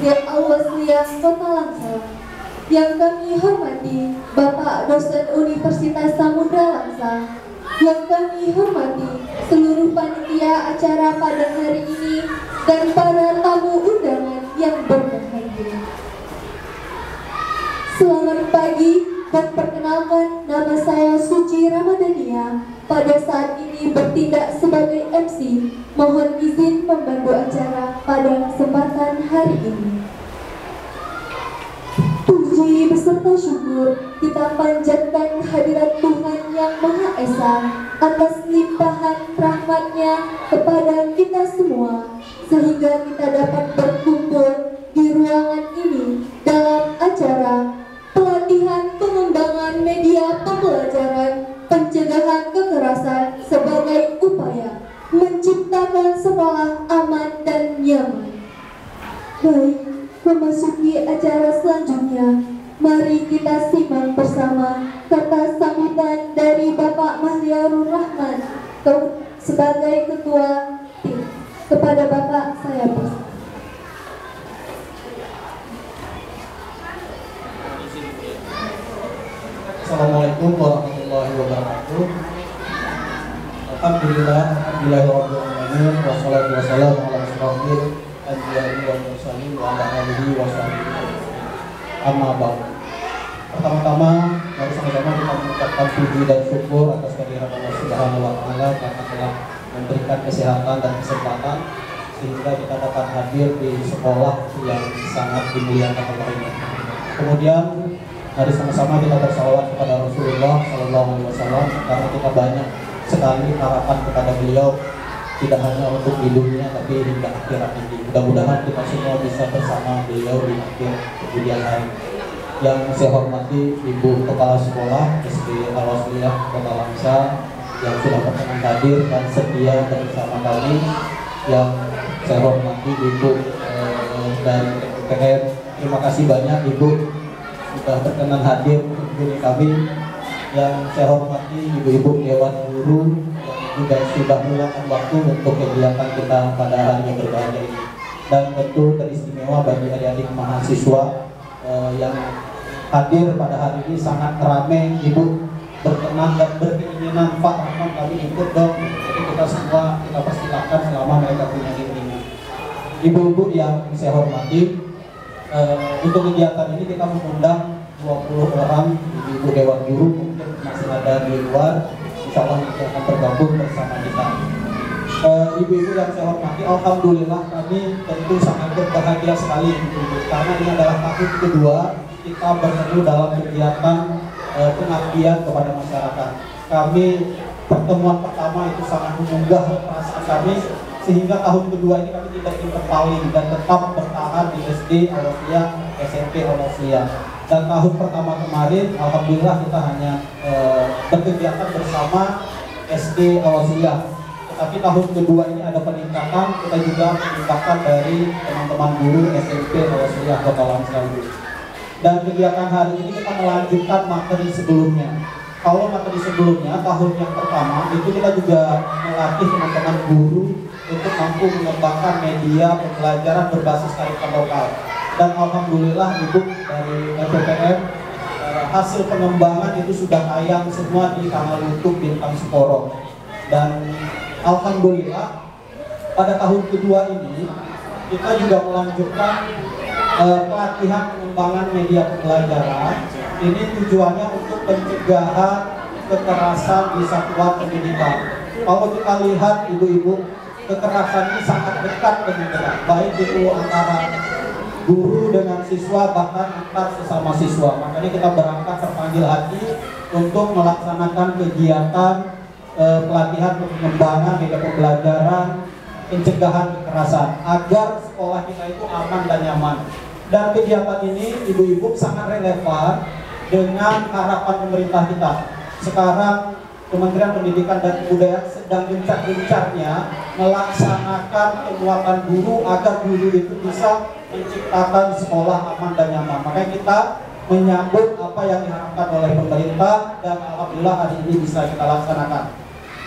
SD Al-Wasliyah Kota Langsa. Yang kami hormati Bapak Dosen Universitas Samudra Langsa. Yang kami hormati seluruh panitia acara pada hari ini dan para tamu undangan yang berbahagia. Selamat pagi dan perkenalkan, nama saya Suci Ramadhania. Pada saat ini bertindak sebagai MC. Mohon izin membantu acara pada kesempatan hari ini. Puji beserta syukur kita panjatkan hadirat Tuhan Yang Maha Esa atas limpahan rahmat-Nya kepada kita semua, sehingga kita dapat berkumpul di ruangan ini dalam acara pelatihan pengembangan media pembelajaran pencegahan kekerasan sebagai upaya menciptakan sekolah aman dan nyaman. Baik, memasuki acara selanjutnya, mari kita simak bersama kata sambutan dari Bapak Mahliarur Rahman sebagai Ketua Tim. Kepada Bapak saya persilakan. Assalamualaikum warahmatullahi wabarakatuh. Alhamdulillahirrahmanirrahim. Wassalatu wassalamu ala asyrofil anbiya'i wal mursalin wa ala alihi wa sahbihi amma ba'd. Pertama-tama, mari sama-sama kita mengucapkan puji dan syukur atas kehadiran Allah Subhanahu wa taala karena telah memberikan kesehatan dan kesempatan sehingga kita dapat hadir di sekolah yang sangat dimuliakan Allah ini. Kemudian mari sama-sama kita bersalawat kepada Rasulullah SAW karena kita banyak sekali harapan kepada beliau, tidak hanya untuk di dunia tapi hingga akhirat ini. Mudah-mudahan kita semua bisa bersama beliau di akhir kemudian hari. Yang saya hormati Ibu Kepala Sekolah SD Al-Wasliyah Kota Langsa yang sudah berkenan hadir dan setia bersama kami. Yang saya hormati Ibu dari PPR, terima kasih banyak Ibu sudah berkenan hadir mengunjungi kami. Yang saya hormati ibu-ibu dewan guru yang juga sudah meluangkan waktu untuk kegiatan kita pada hari yang berbahagia ini. Dan tentu teristimewa bagi adik-adik mahasiswa yang hadir pada hari ini sangat ramai. Ibu berkenan dan berkeinginan, Pak Rahman kami ikut dong. Jadi kita semua kita persilakan selama mereka punya keinginan. Ibu-ibu yang saya hormati, untuk kegiatan ini kita mengundang 20 orang ibu-ibu dewan guru, mungkin masih ada di luar, insya Allah nanti akan bergabung bersama kita. Ibu-ibu yang saya hormati, alhamdulillah kami tentu sangat berbahagia sekali ibu-ibu, karena ini adalah tahun kedua kita bertemu dalam kegiatan pengabdian kepada masyarakat. Kami pertemuan pertama itu sangat mengunggah perasaan kami, sehingga tahun kedua ini kami tidak ingin berpaling dan tetap bertahan di SD Al-Wasliyah, SMP Al-Wasliyah. Dan tahun pertama kemarin, alhamdulillah kita hanya berkegiatan bersama SD Al-Wasliyah. Tetapi tahun kedua ini ada peningkatan, kita juga meningkatkan dari teman-teman guru SMP Al-Wasliyah Kota Langsa. Dan kegiatan hari ini kita melanjutkan materi sebelumnya. Kalau materi sebelumnya, tahun yang pertama itu kita juga melatih teman-teman guru untuk mampu mengembangkan media pembelajaran berbasis kearifan lokal. Dan alhamdulillah Ibu dari PPM, hasil pengembangan itu sudah tayang semua di kanal YouTube Bintang Seporo. Dan alhamdulillah pada tahun kedua ini kita juga melanjutkan pelatihan pengembangan media pembelajaran. Ini tujuannya untuk pencegahan kekerasan di satuan pendidikan. Kalau kita lihat ibu-ibu, kekerasan ini sangat dekat dengan kita, baik itu antara guru dengan siswa, bahkan antar sesama siswa. Makanya kita berangkat terpanggil hati untuk melaksanakan kegiatan pelatihan pengembangan media pembelajaran pencegahan kekerasan agar sekolah kita itu aman dan nyaman. Dan kegiatan ini ibu-ibu sangat relevan dengan harapan pemerintah kita. Sekarang Kementerian Pendidikan dan Kebudayaan sedang gencar-gencarnya melaksanakan penguatan guru agar guru itu bisa menciptakan sekolah aman dan nyaman. Makanya kita menyambut apa yang diharapkan oleh pemerintah dan alhamdulillah hari ini bisa kita laksanakan.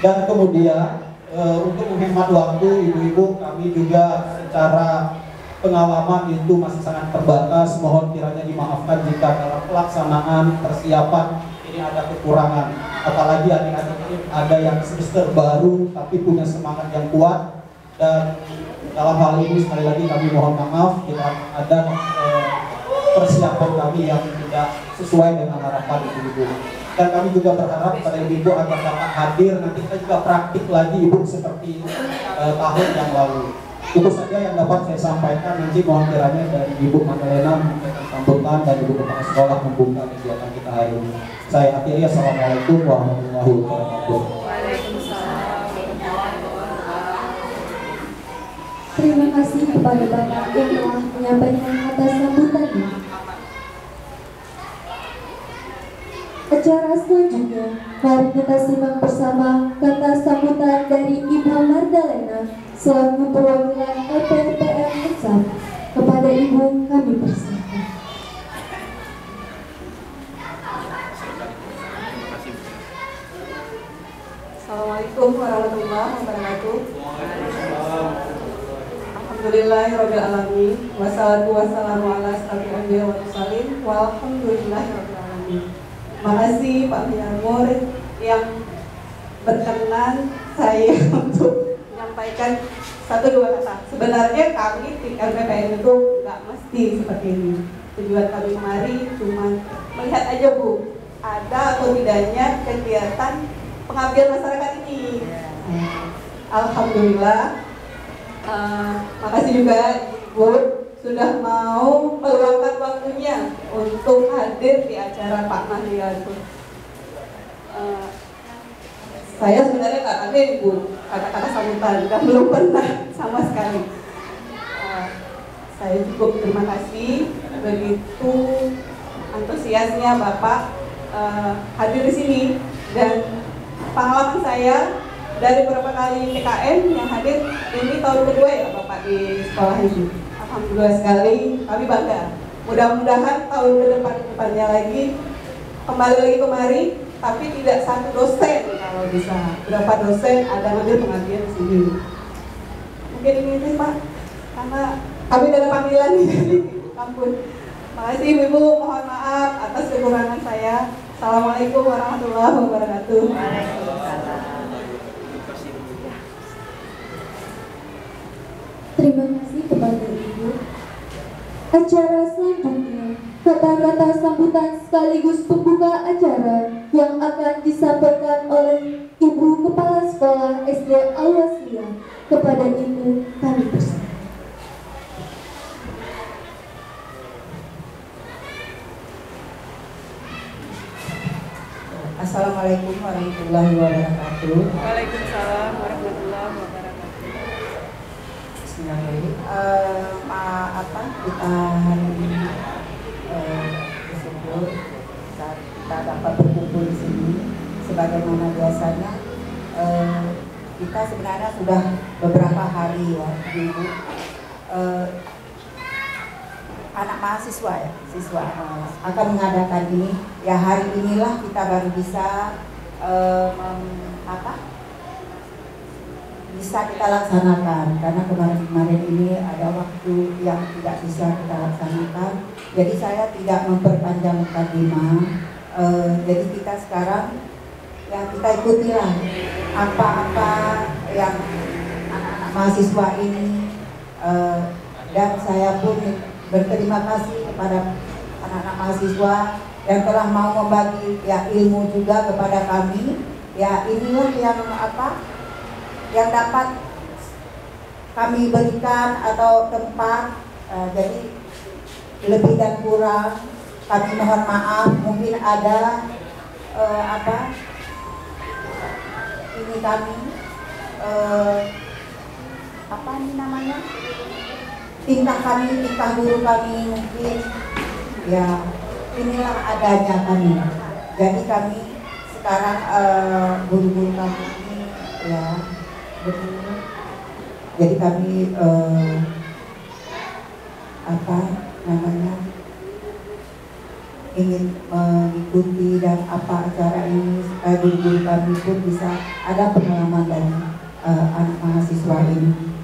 Dan kemudian untuk menghemat waktu ibu-ibu, kami juga secara pengalaman itu masih sangat terbatas. Mohon kiranya dimaafkan jika dalam pelaksanaan persiapan ini ada kekurangan. Apalagi adik-adik ini ada yang semester baru tapi punya semangat yang kuat, dan dalam hal ini sekali lagi kami mohon maaf jika ada persiapan kami yang tidak sesuai dengan harapan ibu-ibu. Dan kami juga berharap pada ibu-ibu agar dapat hadir, nanti kita juga praktik lagi ibu seperti tahun yang lalu. Itu saja yang dapat saya sampaikan. Nanti mohon kiranya dari Ibu Magdalena memberikan sambutan dan Ibu Kepala Sekolah membuka kegiatan kita hari ini. Saya akhiri, assalamualaikum warahmatullahi wabarakatuh. Terima kasih kepada Bapak yang telah menyampaikan atas sambutannya. Acara selanjutnya, mari kita simak bersama kata sambutan dari Ibu Magdalena selaku perwakilan LPPM Pusat. Kepada Ibu kami persilakan. Assalamualaikum warahmatullahi wabarakatuh. Alhamdulillahirabbil alamin, wassalatu wassalamu ala asyrofil anbiya'i wal mursalin, walhamdulillahirabbil alamin. Makasih Pak Miamur yang berkenan saya untuk menyampaikan 1-2 kata. Sebenarnya kami di LPPN itu nggak mesti seperti ini. Tujuan kami kemari cuma melihat aja Bu, ada atau tidaknya kegiatan pengabdian masyarakat ini. Alhamdulillah. Makasih juga Ibu sudah mau meluangkan waktunya untuk hadir di acara Pak Mahlianto. Saya sebenarnya nggak ada Ibu kata-kata sambutan, dan belum pernah sama sekali. Saya cukup terima kasih begitu antusiasnya Bapak hadir di sini, dan pengalaman saya dari beberapa kali PKN yang hadir ini tahun kedua ya Bapak di sekolah ini. Alhamdulillah sekali, kami bangga. Mudah-mudahan tahun depannya lagi kembali lagi kemari, tapi tidak satu dosen kalau bisa. Berapa dosen ada ngambil pengabdian di sini. Mungkin ini Pak, karena kami dalam panggilan di kampus. Makasih Ibu, mohon maaf atas kekurangan saya. Assalamualaikum warahmatullahi wabarakatuh. Terima kasih kepada Ibu. Acara selanjutnya, kata-kata sambutan sekaligus pembuka acara yang akan disampaikan oleh Ibu Kepala Sekolah SD Al-Wasliyah. Kepada Ibu kami persilakan. Assalamualaikum warahmatullahi wabarakatuh. Waalaikumsalam warahmatullahi wabarakatuh. Bismillahirrahmanirrahim. Kita hari ini bersyukur saat kita dapat berkumpul di sini. Sebagaimana biasanya kita sebenarnya sudah beberapa hari ya Ibu, anak mahasiswa ya, siswa akan mengadakan ini ya. Hari inilah kita baru bisa bisa kita laksanakan, karena kemarin ini ada waktu yang tidak bisa kita laksanakan. Jadi saya tidak memperpanjang mukadimah. Jadi kita sekarang yang kita ikutilah apa-apa yang anak-anak mahasiswa ini, dan saya pun berterima kasih kepada anak-anak mahasiswa yang telah mau membagi ya ilmu juga kepada kami. Ya inilah yang dapat kami berikan atau tempat. Jadi lebih dan kurang kami mohon maaf. Mungkin ada ini kami apa ini namanya, tingkah guru kami mungkin ya inilah adanya kami. Jadi kami sekarang guru-guru kami ini ya betul. Jadi kami ingin mengikuti dan acara ini supaya guru-guru kami pun bisa ada pengalaman dari anak mahasiswa ini.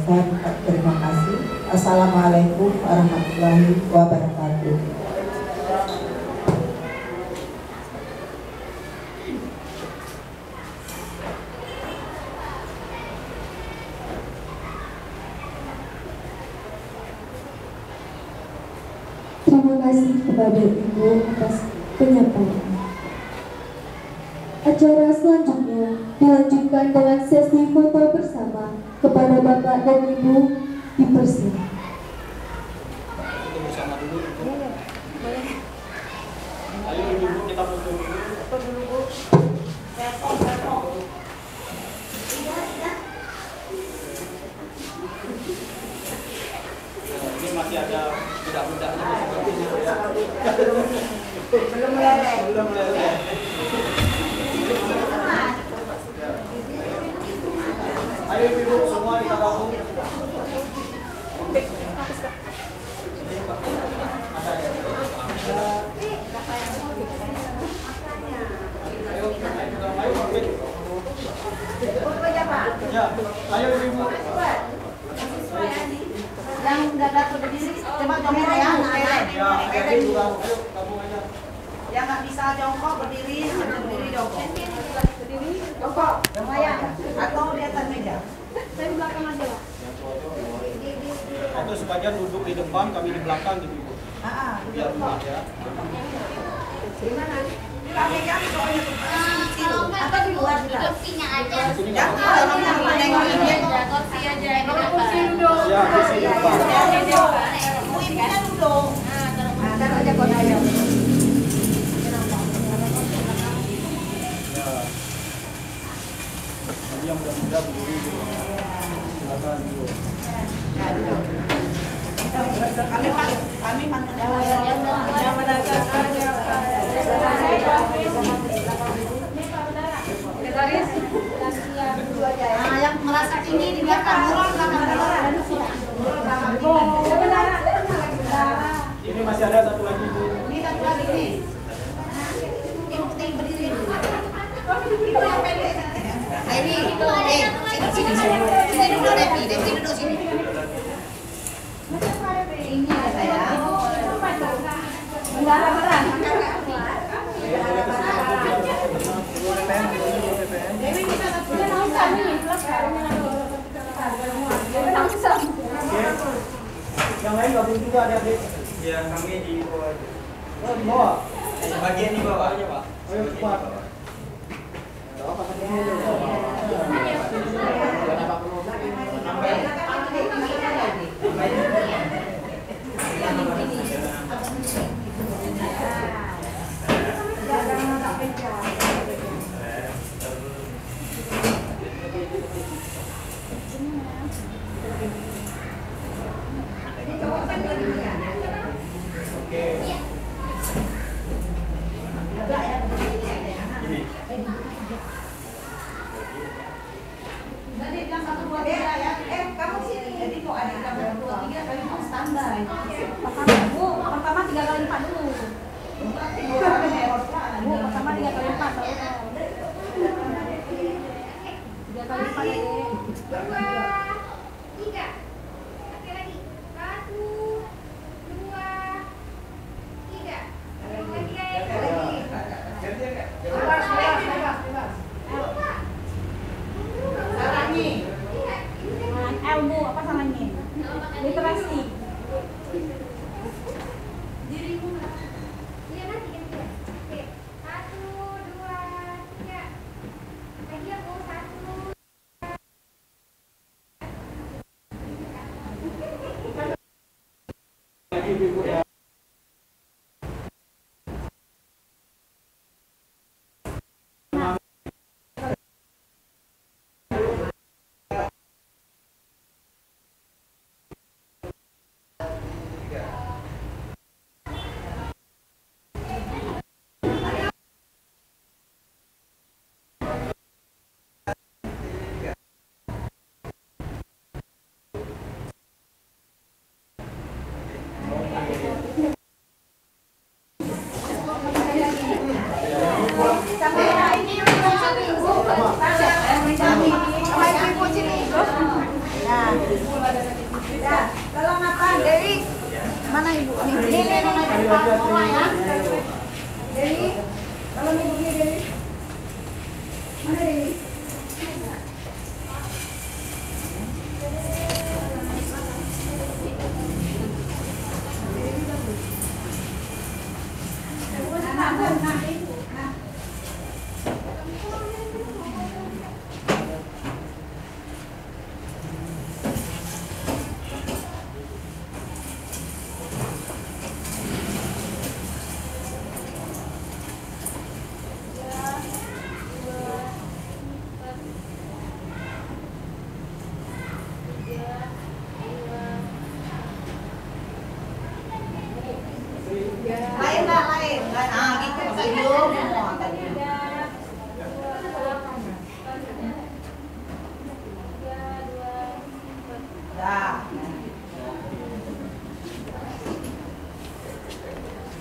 Saya terima kasih. Wassalamualaikum warahmatullahi wabarakatuh. Terima kasih kepada Ibu atas penyampaian. Acara selanjutnya dilanjutkan dengan sesi foto bersama. Kepada Bapak dan Ibu dipersilakan. Foto bersama dulu. Ayo Ibu, kita foto dulu. Foto dulu, Bu. Ini masih ada budak-budaknya. Belum meleleh. Belum meleleh. Ayo Ibu, semua kita gabung. Ya, ayo Ibu. Yang udah dapat berdiri, coba kamera ya, Ya, ayo juga, ayo gabung aja. yang nggak bisa jongkok berdiri, berdiri jongkok. Berdiri jongkok, lumayan. Atau di atas meja. Saya di belakang aja lah. Atau sebagian duduk di depan, kami di belakang gitu Ibu. Biar enak ya. Di mana? Kami soalnya atau di luar juga. Kursinya aja. Jangan Kursi aja. Kursi duduk. Ya, kursi depan. Bu ini kan duduk. Taruh aja kok aja. Jadi yang muda-muda berdiri dulu. Silakan dulu. Kami pantang. Nah, yang merasa tinggi di belakang, Ini masih ada satu lagi Bu. ini satu lagi nih. Ini berdiri dulu. Itu yang pendek. Nah, ini sini dulu Devi duduk sini. Ini ya saya. Yang lain gabung juga adik-adik. Ya, kami di bawah. Oh, di bawah. Sebagian di bawah aja, Pak. Ayo cepat. Kamu sini. Jadi kok ada gambar 2, 3 kali mau standar. Pertama 3 kali lipat dulu. Bu, pertama 3 kali lipat. 3 kali lipat ya. 2, 3. Oke lagi. 1, 2, 3. Lagi Ilmu apa namanya? Literasi. Dirimu. Iya nanti kan. Oke. 1, 2, 3. Lagi aku 1. Mana ibu? Ini ya. Dewi, kalau ibu Dewi. Mana Dewi? Lain. Ah, gitu. Senyum semua tadi. Dah.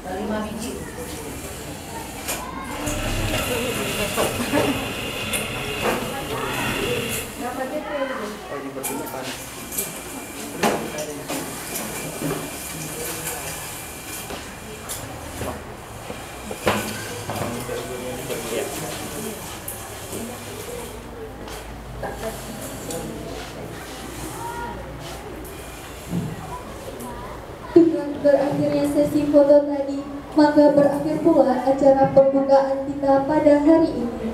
5 biji. Oh, di pertunjukan. Dengan berakhirnya sesi foto tadi, maka berakhir pula acara pembukaan kita pada hari ini.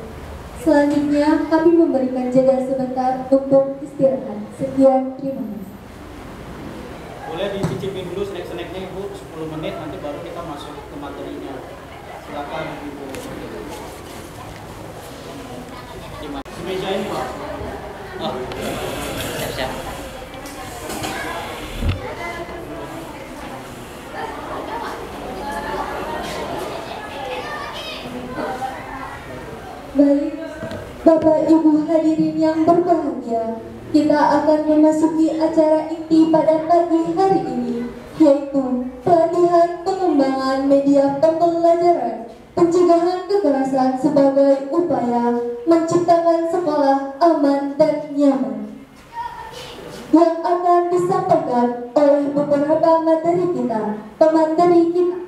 Selanjutnya, kami memberikan jeda sebentar untuk istirahat. Sekian, terima kasih. Boleh dicicipin dulu snack-snacknya Ibu, 10 menit nanti baru kita masuk ke materinya. Silakan Ibu. Di meja ini Pak. Oh, siap-siap. Baik, Bapak Ibu hadirin yang berbahagia, kita akan memasuki acara inti pada pagi hari ini, yaitu pelatihan pengembangan media pembelajaran, pencegahan kekerasan sebagai upaya menciptakan sekolah aman dan nyaman, yang akan disampaikan oleh beberapa materi kita, pemateri kita.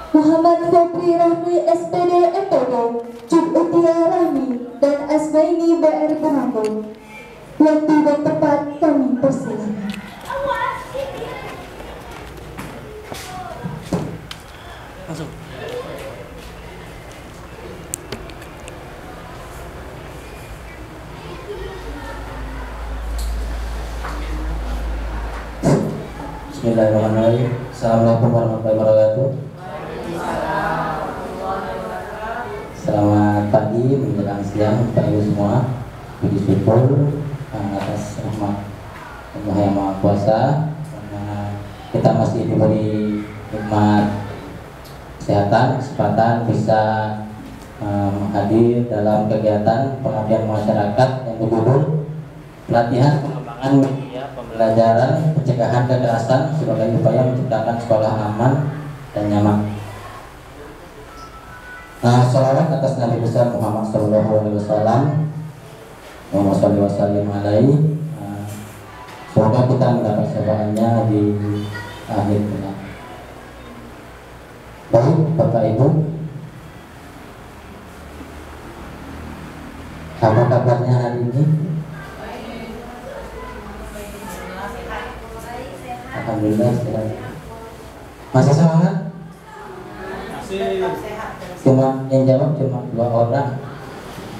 Muhammad Febri Rahmi SPD MPD, Cud Utia Rahmi, dan Asmaini BR Penanggung. Waktu dan tempat kami persilakan. Masuk. Bismillahirrahmanirrahim. Assalamualaikum warahmatullahi wabarakatuh. Selamat pagi menjelang siang Bapak Ibu semua. Puji syukur atas rahmat Allah yang Maha Kuasa karena kita masih diberi nikmat kesehatan, kesempatan bisa hadir dalam kegiatan pengabdian masyarakat yang berjudul pelatihan pengembangan media pembelajaran pencegahan kekerasan sebagai upaya menciptakan sekolah aman dan nyaman. Salawat atas Nabi besar Muhammad SAW, Muhammad SAW alaihi. Semoga kita mendapat syafaatnya di akhir dunia. Baik Bapak Ibu, apa kabarnya hari ini? Alhamdulillah sehat. Masih semangat? Masih. Cuma yang jawab cuma 2 orang.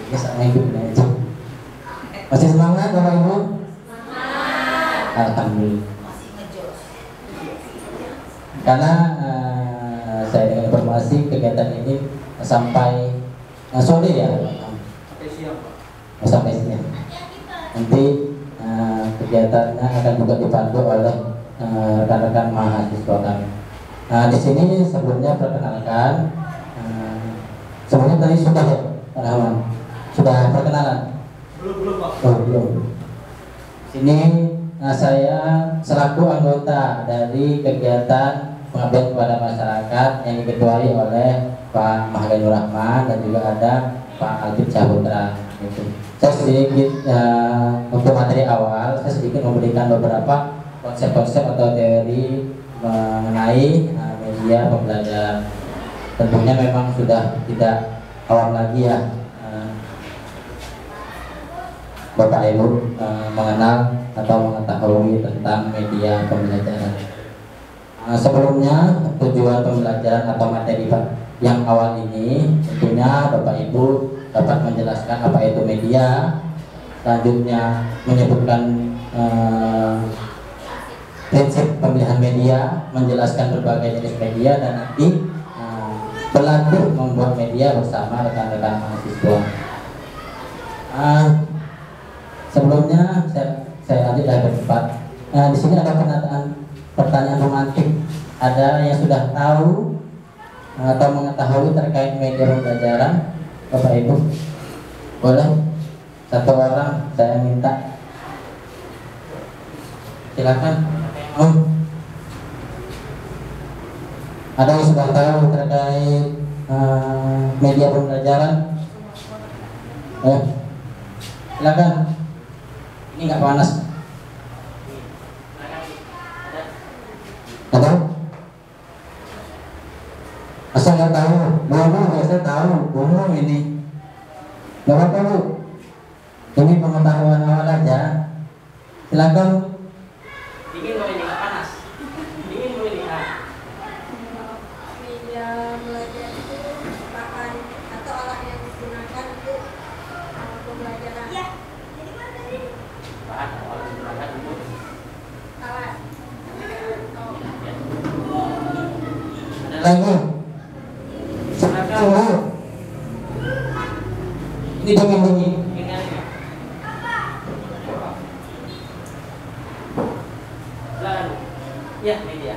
Ini sama hidupnya aja. Masih semangat Bapak Ibu? Semangat. Alhamdulillah. Karena saya dengar informasi kegiatan ini sampai sore ya. Sampai siang Pak. Sampai siang. Nanti kegiatannya akan juga dipandu oleh rekan-rekan mahasiswa kami. Di sini sebelumnya perkenalkan. Semuanya tadi sudah ya, Pak Rahman? Sudah perkenalan? Belum Pak. Oh, belum. Sini saya selaku anggota dari kegiatan pengabdian kepada masyarakat yang diketuai oleh Pak Mahaganur Rahman dan juga ada Pak Albin Cahutra. Saya sedikit untuk materi awal, saya sedikit memberikan beberapa konsep-konsep atau teori mengenai media pembelajaran. Tentunya memang sudah tidak awam lagi ya Bapak Ibu mengenal atau mengetahui tentang media pembelajaran. Sebelumnya tujuan pembelajaran atau materi yang awal ini tentunya Bapak Ibu dapat menjelaskan apa itu media, selanjutnya menyebutkan prinsip pemilihan media, menjelaskan berbagai jenis media, dan nanti berlatih membuat media bersama rekan-rekan mahasiswa. Sebelumnya saya lanjut dari berdebat. Di sini ada pertanyaan romantik. Ada yang sudah tahu atau mengetahui terkait media pembelajaran, Bapak Ibu? Boleh satu orang saya minta. Silakan. Ada yang sudah tahu terkait media pembelajaran? Silakan. Ini nggak panas. Ada? Asal nggak tahu, biasa tahu, umum ini. Nggak apa-apa Bu. Ini pengetahuan awal aja. Silakan. Dingin mau ini nggak panas. Dingin mau ini. Media belajar itu bahan atau alat yang digunakan untuk pembelajaran. Iya. Jadi mana ini? Bahan awal digunakan untuk Alat. Ada lagi? Silakan. Ini dingin. Ya, media.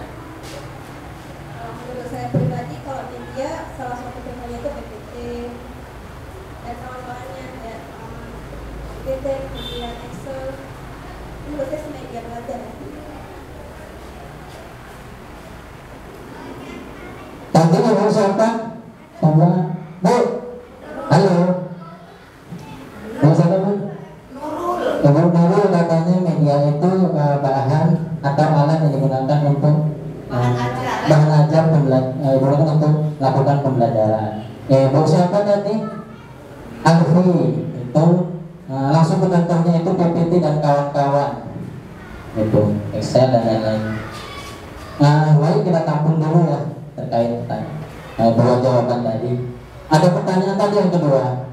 Menurut saya pribadi, kalau media salah satu contohnya itu PPT dan kawan-kawannya, ya PPT, kemudian Excel. Menurut saya media belajar. Tadi ngomong siapa? Sama Bu. Halo. Ngomong siapa Bu? Nurul katanya media itu bahan atau alat yang digunakan untuk bahan ajar digunakan untuk melakukan pembelajaran. Bu siapa tadi? Alfi. Itu langsung ke contohnya itu PPT dan kawan-kawan. Itu Excel dan lain-lain. Baik, kita tampung dulu ya terkait dua jawaban tadi. Ada pertanyaan tadi yang kedua.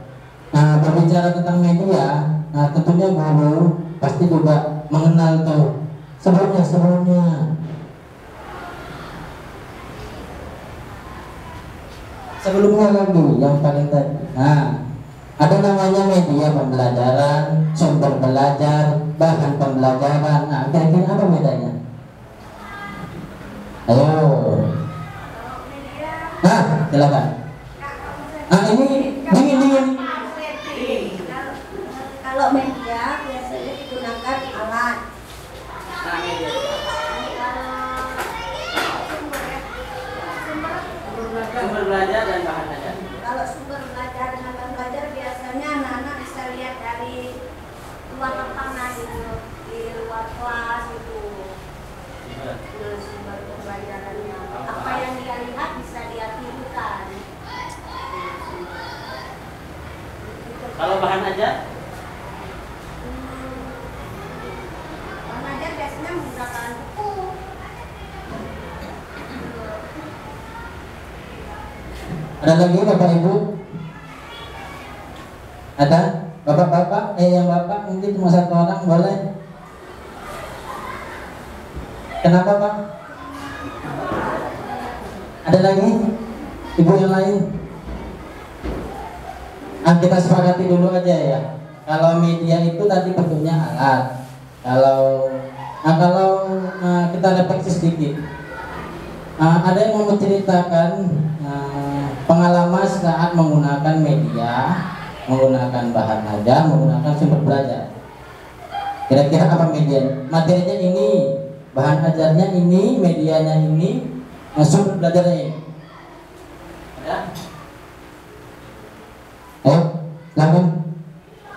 Berbicara tentang media, tentunya guru pasti juga mengenal tuh sebelumnya lagi yang paling tadi. Ada namanya media pembelajaran, sumber belajar, bahan pembelajaran. Kira-kira apa bedanya? Ayo. Silakan. Ini dingin. Kalau media biasanya digunakan alat. Sumber belajar dan bahan ajar. Kalau sumber belajar dengan bahan belajar biasanya anak-anak bisa lihat dari luar lapangan gitu, di luar kelas itu. Sumber pembelajarannya, apa yang dia lihat bisa dia tirukan. Kalau bahan ajar? Bahan ajar biasanya menggunakan buku. Ada lagi Bapak Ibu? Ada? Bapak-bapak? Yang bapak mungkin cuma satu orang, boleh? Kenapa Pak? Ada lagi? Ibu yang lain? Kita sepakati dulu aja ya. Kalau media itu tadi bentuknya alat. Kalau kita refleksi sedikit. Ada yang mau menceritakan pengalaman saat menggunakan media, menggunakan bahan ajar, menggunakan sumber belajar. Kira-kira apa media? Materinya ini, bahan ajarnya ini, medianya ini, sumber belajarnya ini. Ada? Silakan.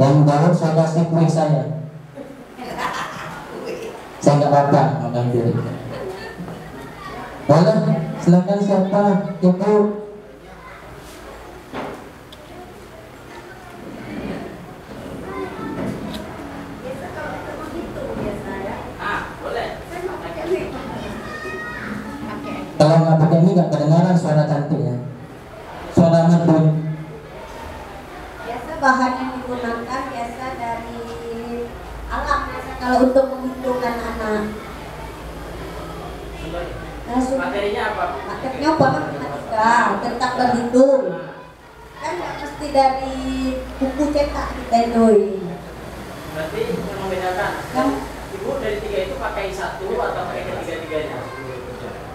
Yang jawab saya kasih kuis saya Saya nggak apa-apa mengambil. Boleh, silakan siapa ibu. Kalau nggak pakai ini nggak kedengaran suara cantiknya, suara merdu. Biasa bahan yang digunakan biasa dari alam biasa kalau untuk menghitungkan anak. Materinya apa? Materinya matematika tentang berhitung. Kan nggak mesti dari buku cetak kita itu. Berarti yang membedakan. Yang Ibu dari 3 itu pakai 1 atau pakai ketiga-tiganya?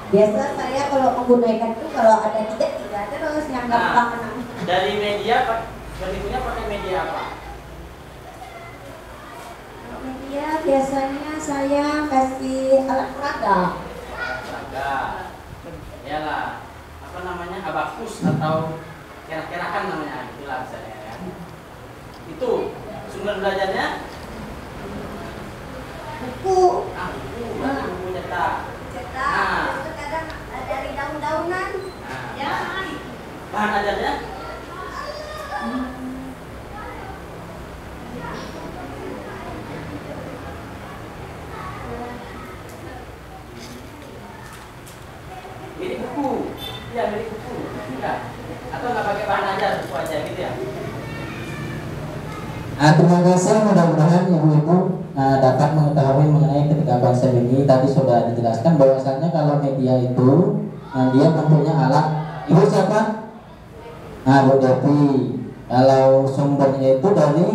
biasa saya kalau menggunakan itu kalau ada tiga terus yang gampang menang. Dari media, berhitungnya pakai media apa? Media biasanya saya kasih alat peraga. Peraga. Iyalah. Apa namanya? Abakus atau kira-kirakan namanya, itulah misalnya ya. Itu sumber belajarnya Buku. buku cetak. Cetak. Itu kadang dari daun-daunan. Ya. Bahan ajarnya? Milik buku. Iya, milik buku. Enggak. Atau nggak pakai bahan ajar, buku aja gitu ya? Terima kasih, mudah-mudahan ibu-ibu dapat mengetahui mengenai ketiga konsep ini. Tadi sudah dijelaskan bahwasannya kalau media itu dia bentuknya alat. Ibu siapa? Bu Devi. Kalau sumbernya itu dari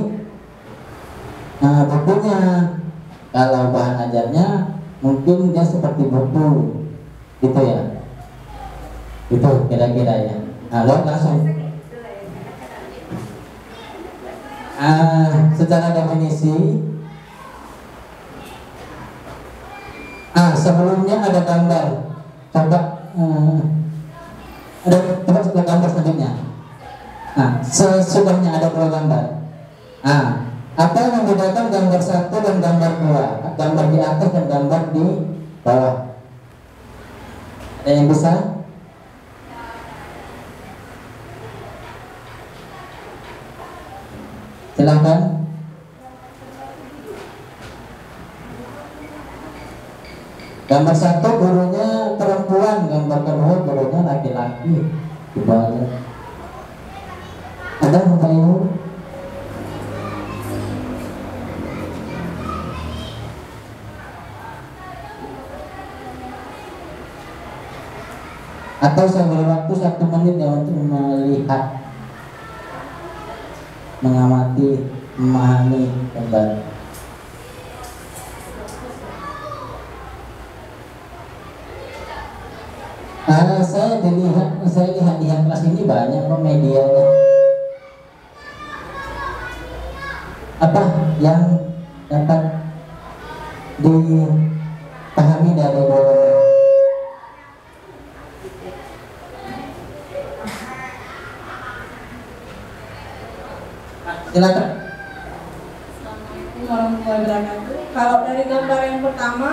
bukunya. Kalau bahan ajarnya mungkin dia seperti buku, gitu ya. Itu kira-kira ya. Langsung. Secara definisi, sebelumnya ada gambar. Coba ada gambar selanjutnya. Sesudahnya ada 2 gambar. Apa yang membedakan gambar 1 dan gambar 2? Gambar di atas dan gambar di bawah. Ada yang bisa? Silakan. Gambar 1 gurunya perempuan, gambar kedua gurunya laki-laki. Dibalik. Ada Bapak Ibu? Atau saya beri waktu 1 menit ya untuk melihat, mengamati, memahami kembali. Saya lihat di kelas ini banyak kok medianya. Apa yang dapat dipahami dari silakan. Assalamualaikum warahmatullahi wabarakatuh. Kalau dari gambar yang pertama,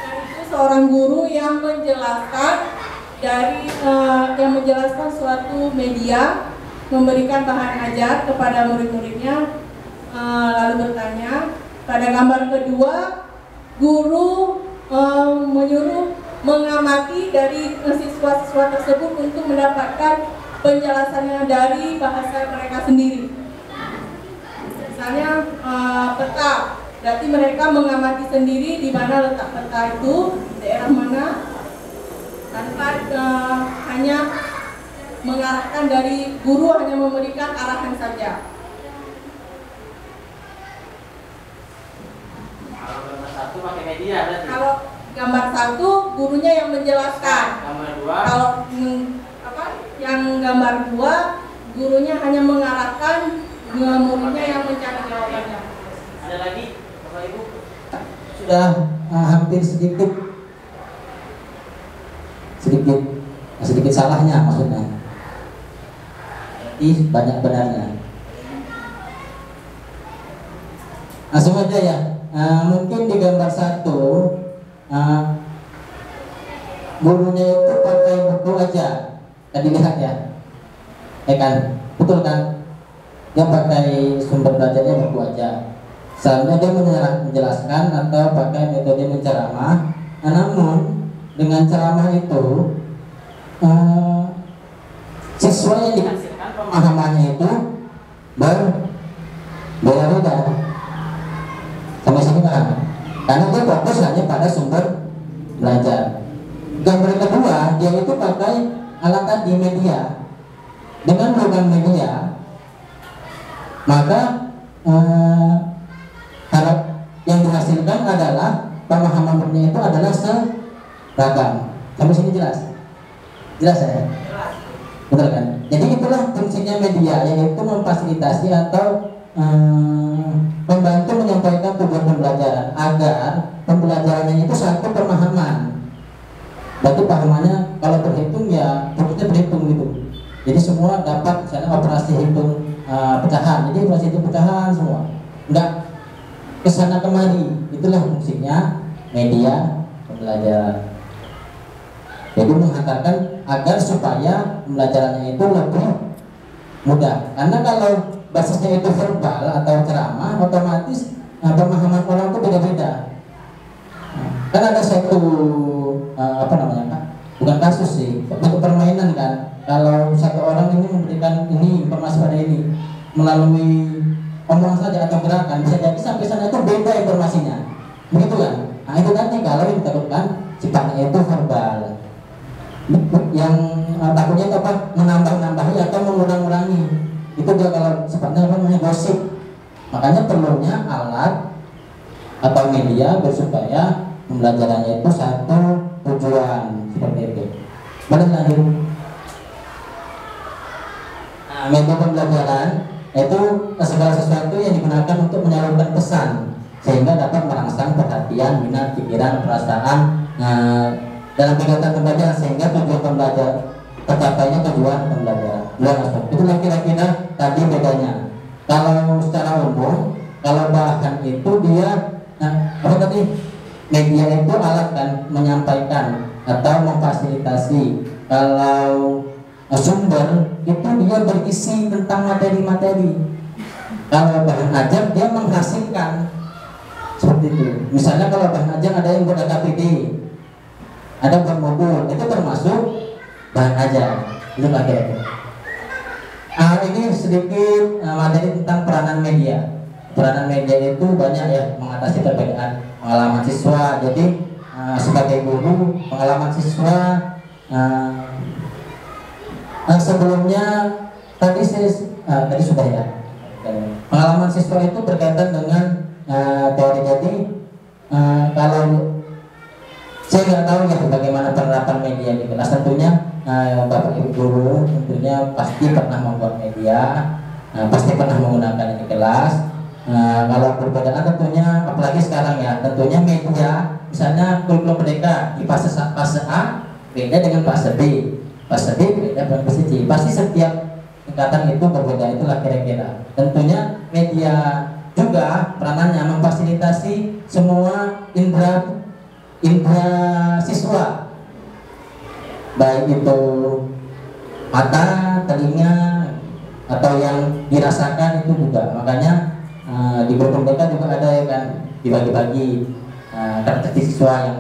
itu seorang guru yang menjelaskan suatu media, memberikan bahan ajar kepada murid-muridnya, lalu bertanya. Pada gambar kedua, guru menyuruh mengamati dari siswa-siswa tersebut untuk mendapatkan penjelasannya dari bahasa mereka sendiri. Misalnya peta, berarti mereka mengamati sendiri di mana letak peta itu, daerah mana, tanpa hanya mengarahkan dari guru, hanya memberikan arahan saja. Kalau gambar 1 pakai media berarti. Kalau gambar 1 gurunya yang menjelaskan. Gambar 2. Kalau yang gambar 2 gurunya hanya mengarahkan, muridnya yang mencari jawabannya. Ada lagi Bapak Ibu? Sudah hampir sedikit salahnya maksudnya. Banyak benarnya. Langsung aja ya. mungkin di gambar 1 gurunya itu pakai buku aja, tadi lihat ya, kan, betul kan? Dia pakai sumber belajarnya buku aja. Seharusnya dia menjelaskan atau pakai metode menceramah. Namun dengan ceramah itu siswa yang dihasilkan pemahamannya itu berbeda-beda. Sampai sini kan? Karena dia fokus hanya pada sumber belajar. Gambar kedua, dia itu pakai alat tadi, media. Dengan menggunakan media, maka harap yang dihasilkan adalah pemahamannya itu adalah seragam. Sampai sini jelas? Jelas ya? Betul kan? Jadi itulah fungsinya media, yaitu memfasilitasi atau membantu menyampaikan tujuan pembelajaran agar pembelajarannya itu satu pemahaman. Berarti pahamannya kalau berhitung ya fokusnya berhitung gitu. Jadi semua dapat misalnya operasi hitung pecahan. Jadi operasi hitung pecahan semua. Enggak kesana kemari. Itulah fungsinya media pembelajaran. Jadi menghantarkan agar supaya pembelajarannya itu lebih mudah. Karena kalau basisnya itu verbal atau ceramah, otomatis pemahaman orang itu beda-beda. Kan ada satu apa namanya Pak? Bukan kasus sih, bentuk permainan kan. Kalau satu orang ini memberikan ini informasi pada ini melalui omongan saja atau gerakan, bisa jadi sampai sana itu beda informasinya, begitu kan? Nah itu tadi kalau yang ditakutkan sifatnya itu verbal, yang takutnya itu apa? Menambah-nambahi atau mengulang-ulangi. Itu dia kalau sifatnya apa namanya gosip. Makanya perlunya alat atau media supaya pembelajarannya itu satu tujuan seperti itu. Balik lagi. Nah, media pembelajaran itu segala sesuatu yang digunakan untuk menyalurkan pesan sehingga dapat merangsang perhatian, minat, pikiran, perasaan dalam kegiatan pembelajaran sehingga tujuan pembelajaran tercapainya tujuan pembelajaran. Itulah kira-kira tadi bedanya. Kalau secara umum, kalau bahan itu dia apa tadi? Media itu alat kan menyampaikan atau memfasilitasi. Kalau sumber itu dia berisi tentang materi-materi. Kalau bahan ajar dia menghasilkan seperti itu. Misalnya kalau bahan ajar ada yang buat KPD, ada buat mobil, itu termasuk bahan ajar. Itu kira-kira. Ini sedikit materi tentang peranan media. Peranan media itu banyak ya, mengatasi perbedaan pengalaman siswa. Jadi sebagai guru, pengalaman siswa sebelumnya tadi sudah ya. Pengalaman siswa itu berkaitan dengan teori. Jadi kalau saya nggak tahu ya bagaimana penerapan media di kelas. Tentunya Bapak Ibu guru tentunya pasti pernah membuat media, pasti pernah menggunakan di kelas. Kalau perbedaan tentunya apalagi sekarang ya, tentunya media misalnya kurikulum merdeka di fase A beda dengan fase B, fase B beda dengan fase C. Pasti setiap tingkatan itu berbeda, itulah kira-kira. Tentunya media juga peranannya memfasilitasi semua indera siswa, baik itu mata, telinga, atau yang dirasakan itu juga. Makanya di kurikulum mereka juga ada ya kan dibagi-bagi karakteristik siswa yang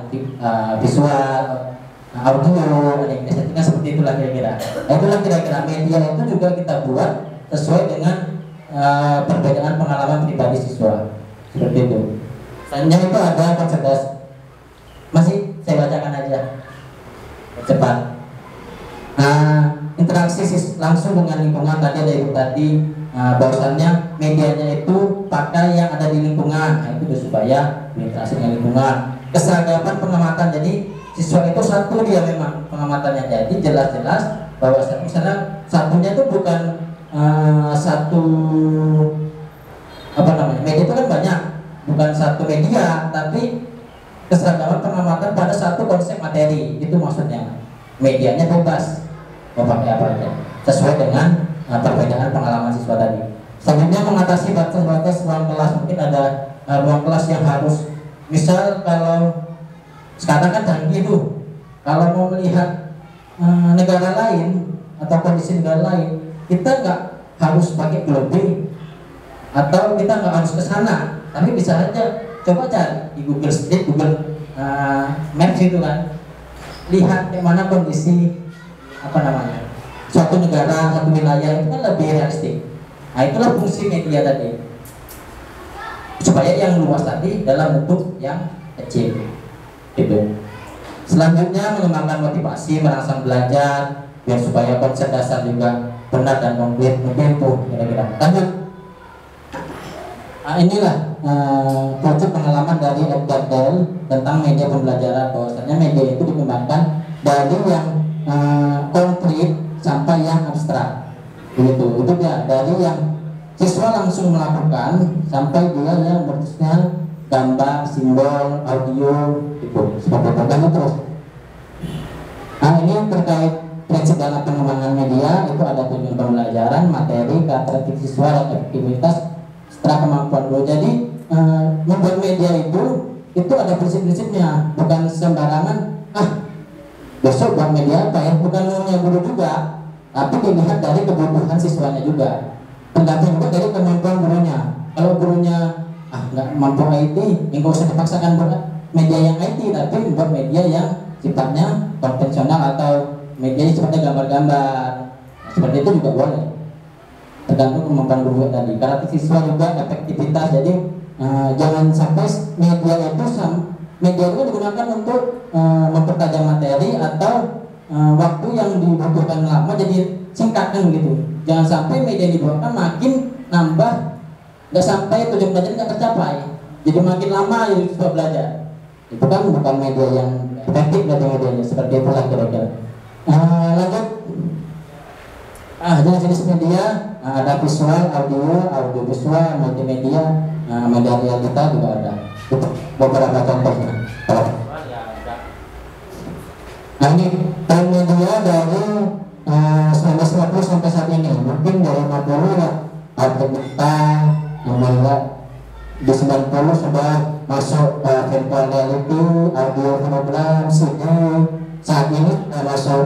visual, audio, ada yang estetika, seperti itulah kira-kira. Itulah kira-kira media itu juga kita buat sesuai dengan perbedaan pengalaman pribadi siswa, seperti itu. Selanjutnya itu ada konservasi. Masih saya bacakan aja cepat. Interaksi langsung dengan lingkungan tadi ada itu tadi. Bahwasannya medianya itu pakai yang ada di lingkungan, itu supaya berinteraksi dengan lingkungan. Keseragaman pengamatan, jadi siswa itu satu dia memang pengamatannya, jadi jelas-jelas bahwa misalnya satunya itu bukan satu apa namanya media itu kan banyak, bukan satu media, tapi keseragaman pengamatan pada satu konsep materi, itu maksudnya. Medianya bebas mau pakai apa aja sesuai dengan perbedaan pengalaman siswa tadi. Selanjutnya mengatasi batas-batas ruang kelas, mungkin ada ruang kelas yang harus, misal kalau sekarang kan canggih tuh, kalau mau melihat negara lain atau kondisi negara lain, kita nggak harus pakai globing atau kita nggak harus ke sana, tapi bisa aja coba cari di Google Street, Google Maps itu kan, lihat di mana kondisi suatu negara, satu wilayah, itu kan lebih realistik. Nah, itulah fungsi media tadi, supaya yang luas tadi dalam bentuk yang kecil gitu. Selanjutnya mengembangkan motivasi, merangsang belajar biar supaya konsep dasar juga benar dan konkret, mungkin itu kira-kira. Lanjut. Nah, inilah project pengalaman dari Edgar Dale tentang media pembelajaran, bahwasanya media itu dikembangkan dari yang konkret sampai yang abstrak. Begitu. Itu ya, dari yang siswa langsung melakukan sampai dia yang bentuknya gambar, simbol, audio, itu seperti itu terus. Nah, ini terkait prinsip dalam pengembangan media, itu ada tujuan pembelajaran, materi, karakteristik siswa, dan aktivitas setelah kemampuan guru. Jadi membuat media itu ada prinsip-prinsipnya, bukan sembarangan besok buat media apa ya, bukan maunya guru juga, tapi dilihat dari kebutuhan siswanya juga, tergantung juga dari kemampuan gurunya. Kalau gurunya nggak mampu IT, nggak usah dipaksakan buat media yang IT, tapi buat media yang sifatnya konvensional atau media sifatnya gambar-gambar, seperti itu juga boleh, tergantung kemampuan guru tadi. Karena siswa juga efektivitas, jadi jangan sampai media itu digunakan untuk mempertajam materi atau waktu yang dibutuhkan lama jadi singkat kan gitu. Jangan sampai media yang dibutuhkan makin nambah, nggak sampai tujuan belajar nggak tercapai, jadi makin lama jadi siswa belajar. Itu kan bukan media yang efektif dari medianya, seperti itulah kira-kira. Lanjut. Jenis media ada visual, audio visual, multimedia, media realita juga ada. Itu beberapa contohnya. Nah, ini tren media dari 1950 sampai saat ini, mungkin dari 50 ya ada kita melihat di 90 sudah masuk virtual reality, audio hologram, CD. Saat ini sudah masuk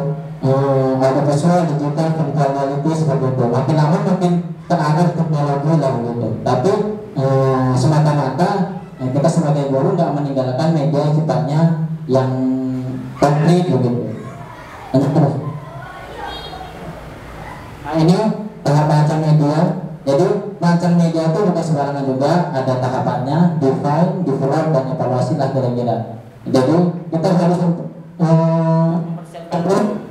audio visual, digital, virtual reality, seperti itu. Makin lama makin terarah teknologi lah gitu. Tapi semata-mata kita sebagai guru nggak meninggalkan media yang sifatnya yang konkret begitu. Terus. Nah, ini tahap rancang media. Jadi rancang media itu bukan sembarangan juga, ada tahapannya, define, develop, dan evaluasi lah kira-kira. Jadi kita harus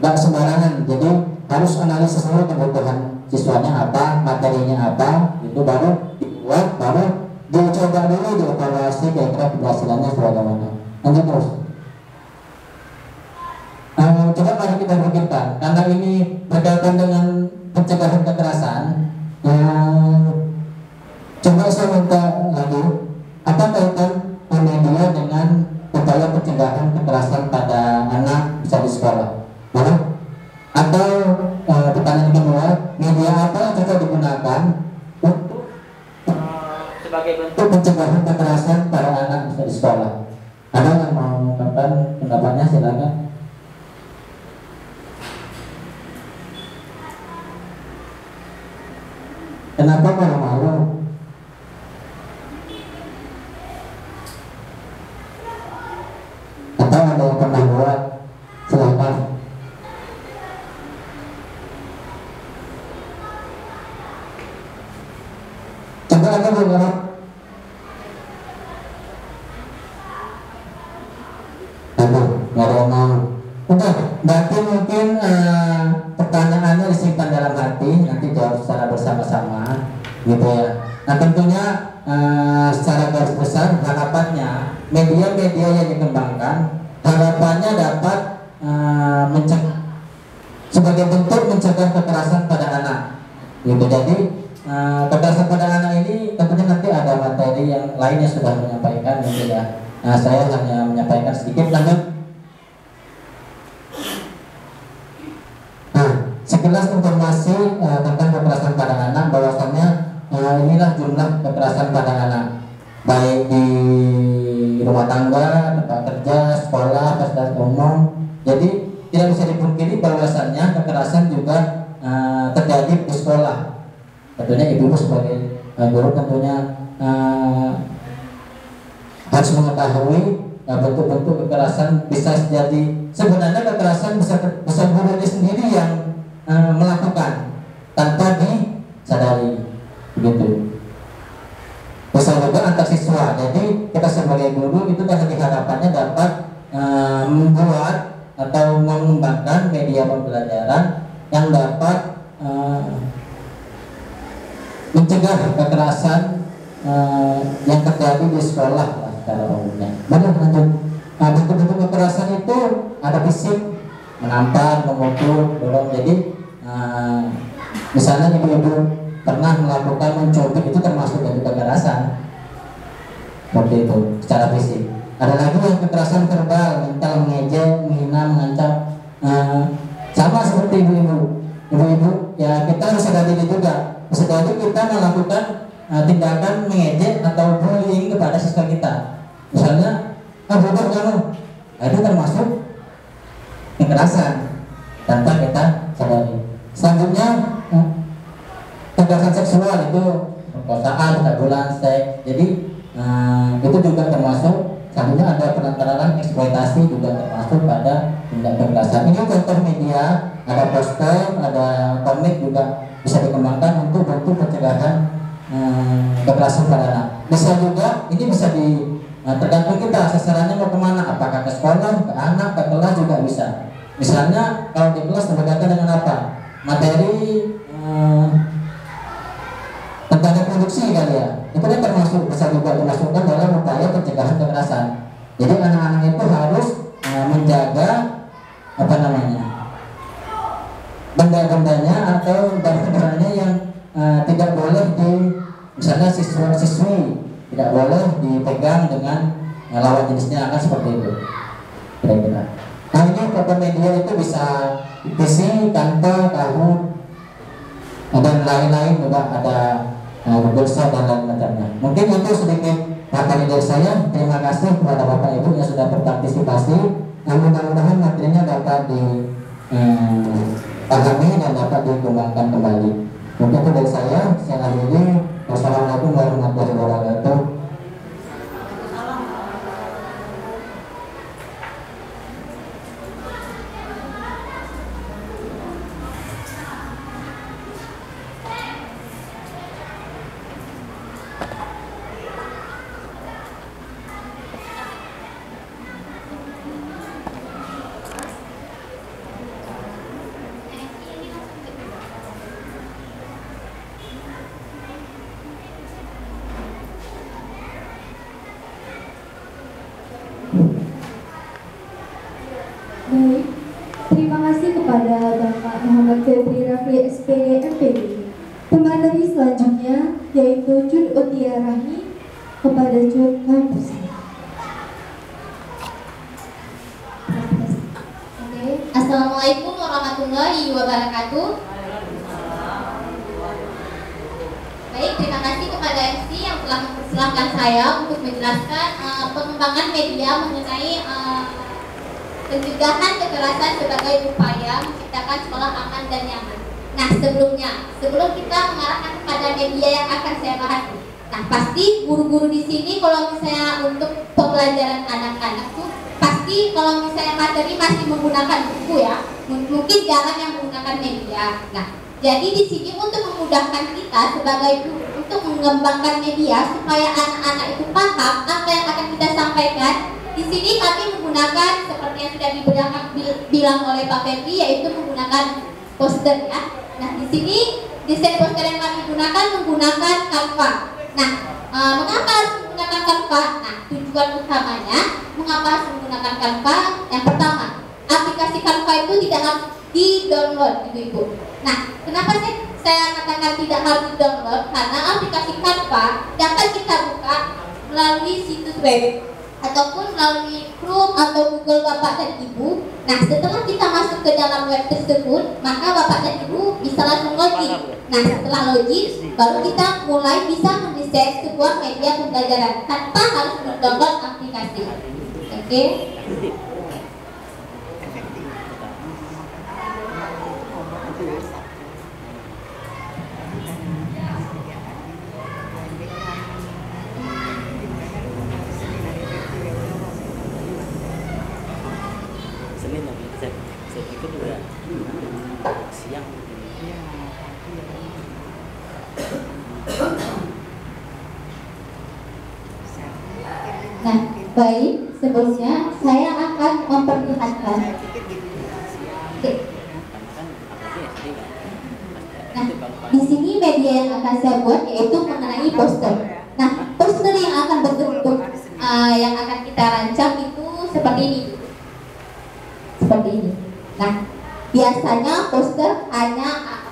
nggak sembarangan. Jadi harus analisis dulu kebutuhan siswanya apa, materinya apa, itu baru dibuat, baru dicoba dulu, dievaluasi kira-kira keberhasilannya sebagaimana. Lanjut terus. Coba mari kita pikirkan, karena ini berkaitan dengan pencegahan kekerasan. Coba saya minta lagi, apa kaitan media dengan upaya pencegahan kekerasan pada anak bisa di sekolah? Boleh? Atau pertanyaan kedua, media apa yang cocok digunakan untuk sebagai bentuk pencegahan kekerasan pada anak bisa di sekolah? Ada yang mau mengungkapkan pendapatnya, silakan. Kenapa malu-malu? Atau ada yang pernah buat? Silakan. Coba ada beberapa. Aduh, nggak ada yang mau. Oke, berarti mungkin pertanyaannya disimpan dalam hati, nanti jawab secara bersama-sama, gitu ya. Nah, tentunya secara garis besar harapannya media-media yang dikembangkan harapannya dapat sebagai bentuk mencegah kekerasan pada anak, gitu. Jadi kekerasan pada anak ini tentunya nanti ada materi yang lain yang sudah menyampaikan, gitu ya. Nah, saya hanya menyampaikan sedikit. Lanjut. Sekilas informasi tentang kekerasan pada anak, bahwasannya inilah jumlah kekerasan pada anak, baik tempat kerja, sekolah, fasilitas umum. Jadi tidak bisa dipungkiri bahwasannya kekerasan juga terjadi di sekolah. Tentunya ibu-ibu sebagai guru tentunya harus mengetahui bentuk-bentuk kekerasan bisa jadi. Sebenarnya kekerasan bisa gurunya sendiri yang melakukan tanpa disadari, begitu. Bisa juga antar siswa. Jadi kita sebagai guru itu kan harapannya dapat membuat atau mengembangkan media pembelajaran yang dapat mencegah kekerasan yang terjadi di sekolah lah secara umumnya. Baru lanjut. Bentuk-bentuk kekerasan itu ada fisik, menampar, memukul, dorong. Jadi misalnya ibu-ibu pernah melakukan mencubit, itu termasuk bentuk kekerasan. Seperti itu secara fisik. Ada lagi yang kekerasan verbal, mental, mengejek, menghina, mengancam. Sama seperti ibu-ibu ya, kita harus sadar diri juga. Bisa jadi kita melakukan tindakan mengejek atau bullying kepada siswa kita. Misalnya, bodoh kamu, itu termasuk kekerasan tanpa kita sadari. Selanjutnya kekerasan seksual, itu perkosaan, pencabulan, seks. Jadi itu juga termasuk. Selanjutnya ada perantaraan, eksploitasi juga termasuk pada tindak kekerasan. Ini contoh media, ada poster, ada komik juga bisa dikembangkan untuk bentuk pencegahan kekerasan pada anak. Bisa juga, ini bisa tergantung kita sasarannya mau kemana, apakah ke sekolah, ke anak, ke kelas juga bisa. Misalnya kalau di kelas berkaitan dengan apa? Materi tentang reproduksi kali ya, itu kan termasuk, bisa juga dimasukkan dalam upaya pencegahan kekerasan. Jadi anak-anak itu harus menjaga benda-bendanya atau barang-barangnya yang tidak boleh misalnya siswa-siswi tidak boleh dipegang dengan lawan jenisnya, akan seperti itu kira-kira. Nah ini foto media itu bisa PC, kantor, tahu, dan lain-lain juga, ada bursa dan lain macamnya. Mungkin itu sedikit materi dari saya. Terima kasih kepada Bapak Ibu yang sudah berpartisipasi. Mudah-mudahan materinya dapat dipahami dan dapat dikembangkan kembali. Mungkin itu dari saya. Saya akhiri. Wassalamualaikum warahmatullahi wabarakatuh. Baik, terima kasih kepada Bapak Muhammad Febri Rafli SPD MPD. Pemateri selanjutnya yaitu Jun Utiarahi kepada Jun Kampus. Oke, Assalamualaikum warahmatullahi wabarakatuh. Baik, terima kasih kepada MC yang telah mempersilahkan saya untuk menjelaskan pengembangan media mengenai pencegahan kekerasan sebagai upaya menciptakan sekolah aman dan nyaman. Nah, sebelum kita mengarahkan kepada media yang akan saya bahas, nah pasti guru-guru di sini kalau misalnya untuk pembelajaran anak-anak tuh pasti kalau misalnya materi masih menggunakan buku ya, mungkin jarang yang menggunakan media. Nah, jadi di sini untuk memudahkan kita sebagai guru untuk mengembangkan media supaya anak-anak itu paham apa yang akan kita sampaikan. Di sini kami menggunakan seperti yang sudah dibilang oleh Pak Febri, yaitu menggunakan poster ya. Nah, di sini desain poster yang kami gunakan menggunakan Canva. Nah, mengapa harus menggunakan Canva? Nah, tujuan utamanya mengapa harus menggunakan Canva? Yang pertama, aplikasi Canva itu tidak harus di-download, Ibu. Nah, kenapa saya katakan tidak harus di-download? Karena aplikasi Canva dapat kita buka melalui situs web ataupun melalui Chrome atau Google Bapak dan Ibu. Nah, setelah kita masuk ke dalam web tersebut, maka Bapak dan Ibu bisa langsung login. Nah, setelah login, baru kita mulai bisa mendesain sebuah media pembelajaran tanpa harus mendownload aplikasi. Oke. Oke. Senin lagi saya pikir udah siang. Nah, baik, sebelumnya saya akan memperlihatkan. Oke. Nah, di sini media yang akan saya buat yaitu mengenai poster. Nah, poster yang akan berbentuk yang akan kita rancang itu seperti ini. Seperti ini. Nah, biasanya poster hanya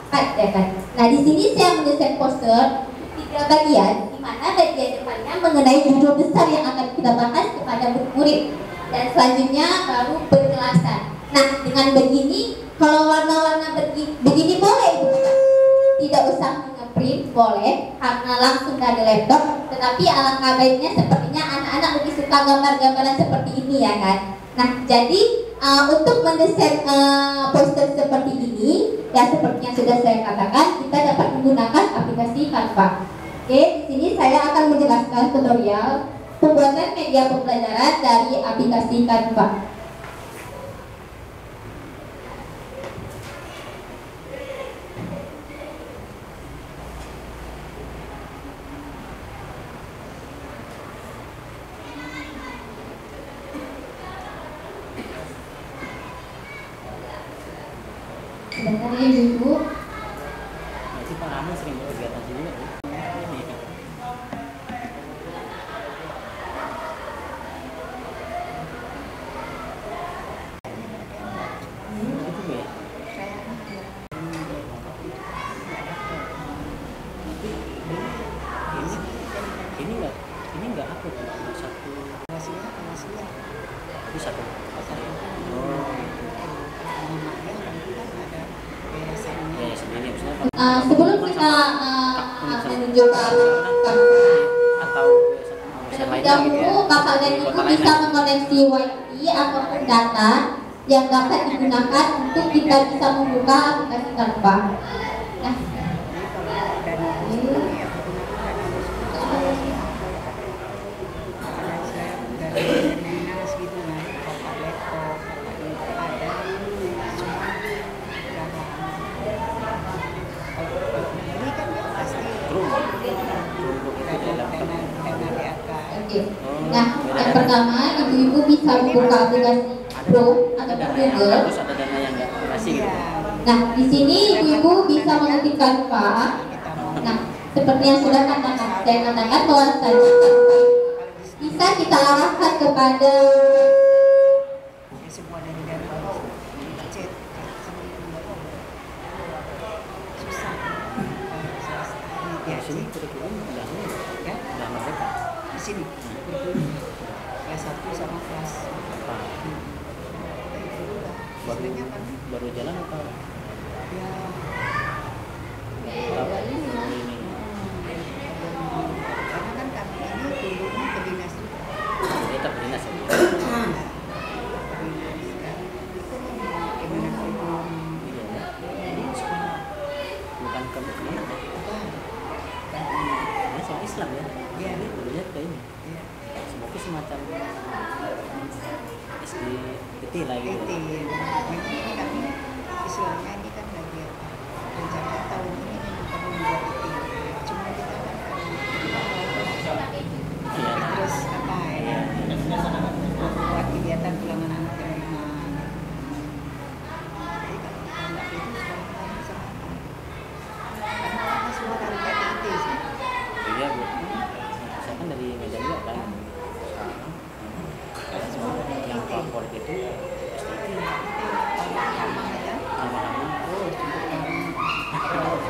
A4 ya kan. Nah, di sini saya mendesain poster 3 bagian, di mana bagian depannya mengenai judul besar yang akan kita bahas kepada murid, dan selanjutnya baru penjelasan. Nah, dengan begini, kalau warna-warna begini boleh, tidak usah nge-print, boleh karena langsung dari laptop. Tetapi alangkah baiknya sepertinya anak-anak lebih suka gambar-gambaran seperti ini ya kan. Nah, jadi untuk mendesain poster seperti ini, ya seperti yang sudah saya katakan, kita dapat menggunakan aplikasi Canva. Oke, di sini saya akan menjelaskan tutorial pembuatan media pembelajaran dari aplikasi Canva. Sebentar ya Ibu. Nanti Pak Rahman sering berkegiatan sini nggak? Ini nggak aku satu. Ini satu. Sebelum kita menunjukkan terlebih dahulu Bapak dan Ibu bisa mengoneksi WiFi ataupun data yang dapat digunakan untuk kita bisa membuka aplikasi Canva. Nah, nah, yang pertama ibu-ibu bisa membuka aplikasi Chrome atau Google. Nah, di sini ibu-ibu bisa mengetik Canva. Nah, seperti yang sudah saya katakan bahwasanya bisa kita arahkan kepada sini kelas 1 sama kelas baru jalan atau ya ini karena kan kami ini dulunya ke dinas juga tetap dinas ya? Bukan kemana ini soal Islam ya? Iya, dulunya kayak ini. Semoga semacam SD lah gitu. Ini kami istilahnya ini kan lagi rencana tahun ini kami membuat IT. Cuma kita kan terus apa ya? Buat kegiatan pulangan anak dari rumah. Jadi kalau kita nggak itu sekarang kami sama karena semua dari IT sih. Iya bu, saya kan dari Medan juga kan. Yang favorit itu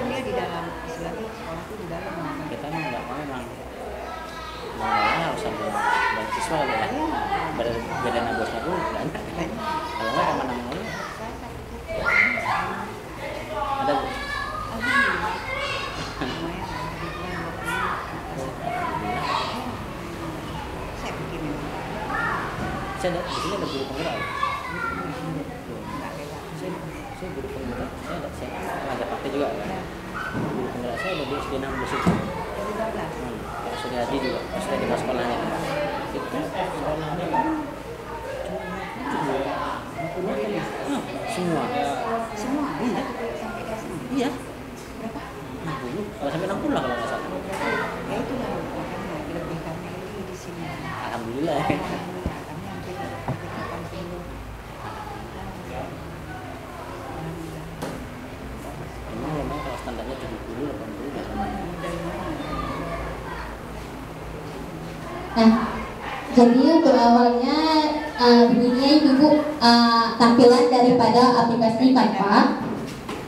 dia di dalam istilahnya sekolah itu di dalam kita nggak mau memang harus ada siswa ya badan bosnya pun nggak ada kalau nggak kemana mau ada bu saya Ini ada guru penggerak. Saya guru penggerak. Saya ada pakai juga kan. Guru penggerak saya ada di SD 6 di situ. Pak Suryadi juga. Pak Suryadi di sekolahnya. Itu sekolahnya semua. Iya. Iya. Berapa? 60. Kalau sampai 60 lah kalau nggak salah. Ya itu lah, lebih kami di sini. Alhamdulillah. Alhamdulillah, kami hampir 80. Memang kalau standarnya 70, 80 ya. Nah, jadi untuk awalnya begini ibu tampilan daripada aplikasi Canva.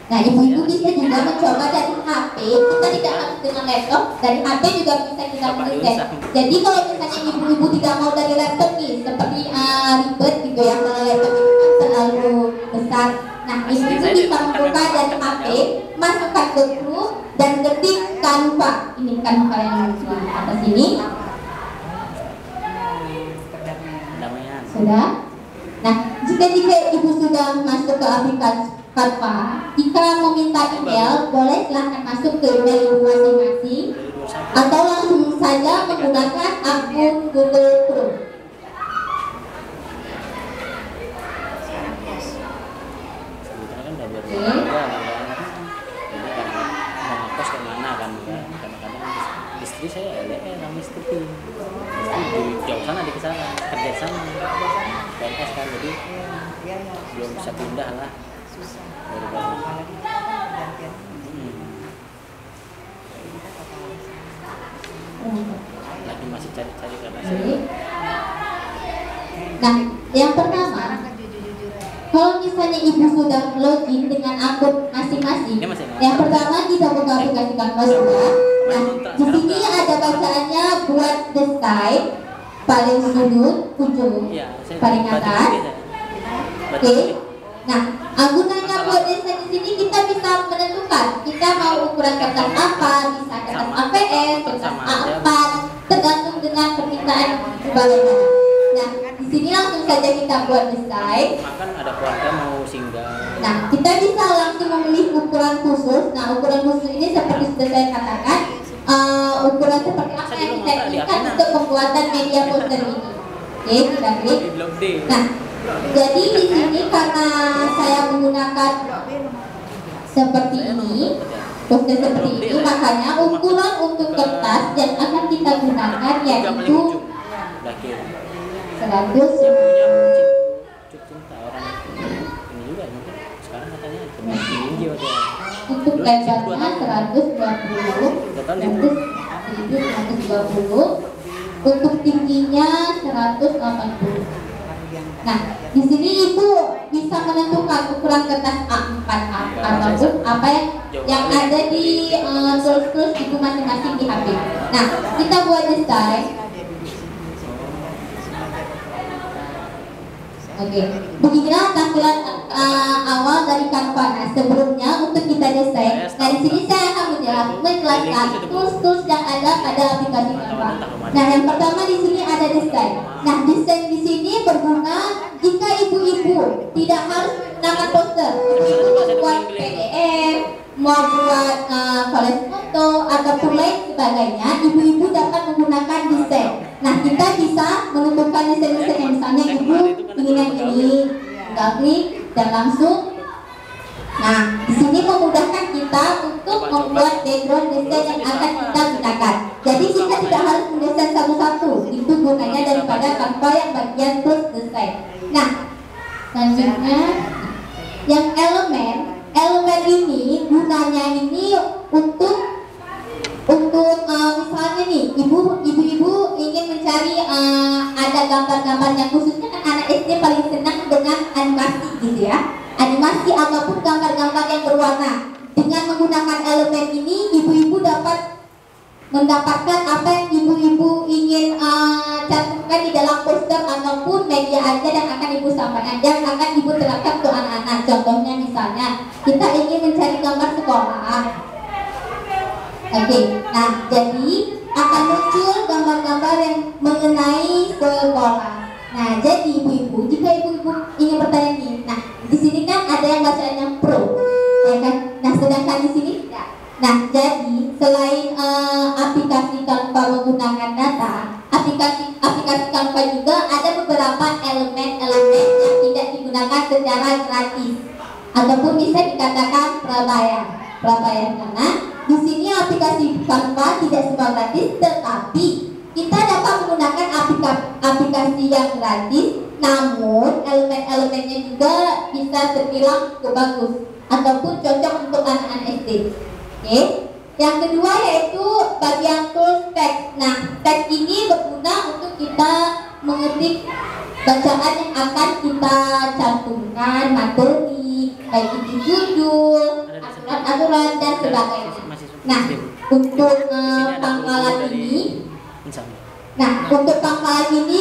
Nah, ibu-ibu bisa juga mencoba dari HP. Kita tidak harus dengan laptop. Dari HP juga bisa kita mendesain. Jadi kalau misalnya ibu-ibu tidak mau dari laptop nih, seperti ribet gitu ya, kalau laptop itu kan terlalu besar. Nah, ibu-ibu bisa membuka dari HP, masukkan ke grup dan ketik Canva. Ini Canva yang di atas ini. Sudah. Nah, jika ibu sudah masuk ke aplikasi Canva, jika meminta email, boleh silahkan masuk ke email ibu masing-masing, atau langsung saja menggunakan akun Google Chrome. Sebetulnya kan udah berubah kan. Jadi karena mau ngekos kemana kan, kadang-kadang istri saya LDR sama istri di jauh sana di sana kerja sana PNS kan, jadi belum bisa pindah lah. Susah. Baru-baru. Apalagi gantian. Lagi masih cari-cari karena saya. Nah, yang pertama, kalau misalnya ibu sudah login dengan akun masing-masing, yang pertama kita buka aplikasi Canva sudah. Nah, di sini ada bacaannya buat desain paling sudut ujung paling atas. Oke. Nah, gunanya buat desain di sini kita bisa menentukan kita mau ukuran kertas apa, bisa kertas APS, kertas A4, tergantung dengan permintaan bagaimana. Nah, di sini langsung saja kita buat desain. Makan ada keluarga mau singgah. Nah, kita bisa langsung memilih ukuran khusus. Nah, ukuran khusus ini seperti sudah saya katakan, ukuran seperti apa yang kita inginkan untuk pembuatan media poster ini. Oke, kita klik. Nah, jadi di sini karena saya menggunakan seperti ini, poster seperti ini, makanya ukuran untuk kertas yang akan kita gunakan yaitu 100. Untuk lebarnya 120, 120, untuk tingginya 180. Nah, di sini ibu bisa menentukan ukuran kertas A4 ataupun apa yang ada di tools ibu masing-masing di HP. Nah, kita buat desain. Oke, beginilah tampilan awal dari Canva. Nah, sebelumnya untuk kita desain, nah di sini saya akan menjelaskan tools yang ada pada aplikasi Canva. Nah, yang pertama di sini ada desain. Nah, desain di sini berguna jika ibu-ibu tidak harus menggunakan poster, ibu membuat PDF, mau buat collage foto ataupun lain sebagainya, ibu-ibu dapat menggunakan desain. Nah, kita bisa menentukan desain-desain yang misalnya ibu ingin yang ini, tinggal klik dan langsung. Nah, di sini memudahkan kita untuk membuat background desain yang akan kita gunakan. Jadi kita tidak harus mendesain satu-satu. Itu gunanya daripada Canva yang bagian tools desain. Nah, selanjutnya yang elemen ini gunanya ini untuk misalnya nih ibu-ibu ingin mencari ada gambar-gambar yang khususnya kan anak SD paling senang dengan animasi gitu ya, animasi ataupun gambar-gambar yang berwarna. Dengan menggunakan elemen ini ibu-ibu dapat mendapatkan apa yang ibu-ibu ingin cantumkan di dalam poster ataupun media aja yang akan ibu sampaikan, yang akan ibu terapkan untuk anak-anak. Contohnya misalnya kita ingin mencari gambar sekolah. Oke, nah jadi akan muncul gambar-gambar yang mengenai sekolah. Nah, jadi ibu-ibu, jika ibu-ibu ingin bertanya nih, nah di sini kan ada yang bacanya pro, ya kan? Nah, sedangkan di sini tidak. Nah, jadi selain aplikasi Canva menggunakan data, aplikasi Canva juga ada beberapa elemen-elemen yang tidak digunakan secara gratis ataupun bisa dikatakan prabayar karena di sini aplikasi Canva tidak semua gratis, tetapi kita dapat menggunakan aplikasi yang gratis, namun elemen-elemennya juga bisa terbilang cukup bagus ataupun cocok untuk anak-anak SD. Oke. Yang kedua yaitu bagian tools teks. Nah, teks ini berguna untuk kita mengetik bacaan yang akan kita cantumkan, materi, baik itu judul, aturan-aturan dan sebagainya. Nah, untuk pangkalan ini, untuk pangkalan ini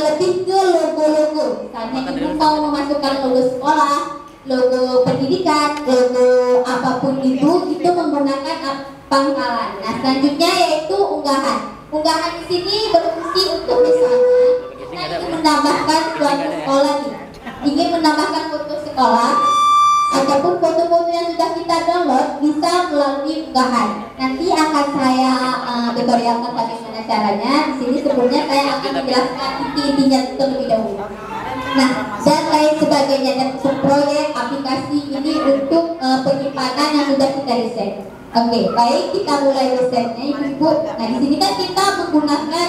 lebih ke logo-logo. Misalnya ibu mau memasukkan logo sekolah, logo pendidikan, logo apapun itu menggunakan pangkalan. Nah, selanjutnya yaitu unggahan. Unggahan di sini berfungsi untuk misalnya kita ingin menambahkan suatu sekolah nih, ingin menambahkan foto sekolah ataupun foto-foto yang sudah kita download bisa melalui unggahan. Nanti akan saya tutorialkan bagaimana caranya. Di sini sebelumnya saya akan menjelaskan inti-intinya terlebih dahulu. Nah, dan lain sebagainya, dan proyek aplikasi ini untuk penyimpanan yang sudah kita riset. Oke, baik, kita mulai risetnya, ibu-ibu. Nah, di sini kan kita menggunakan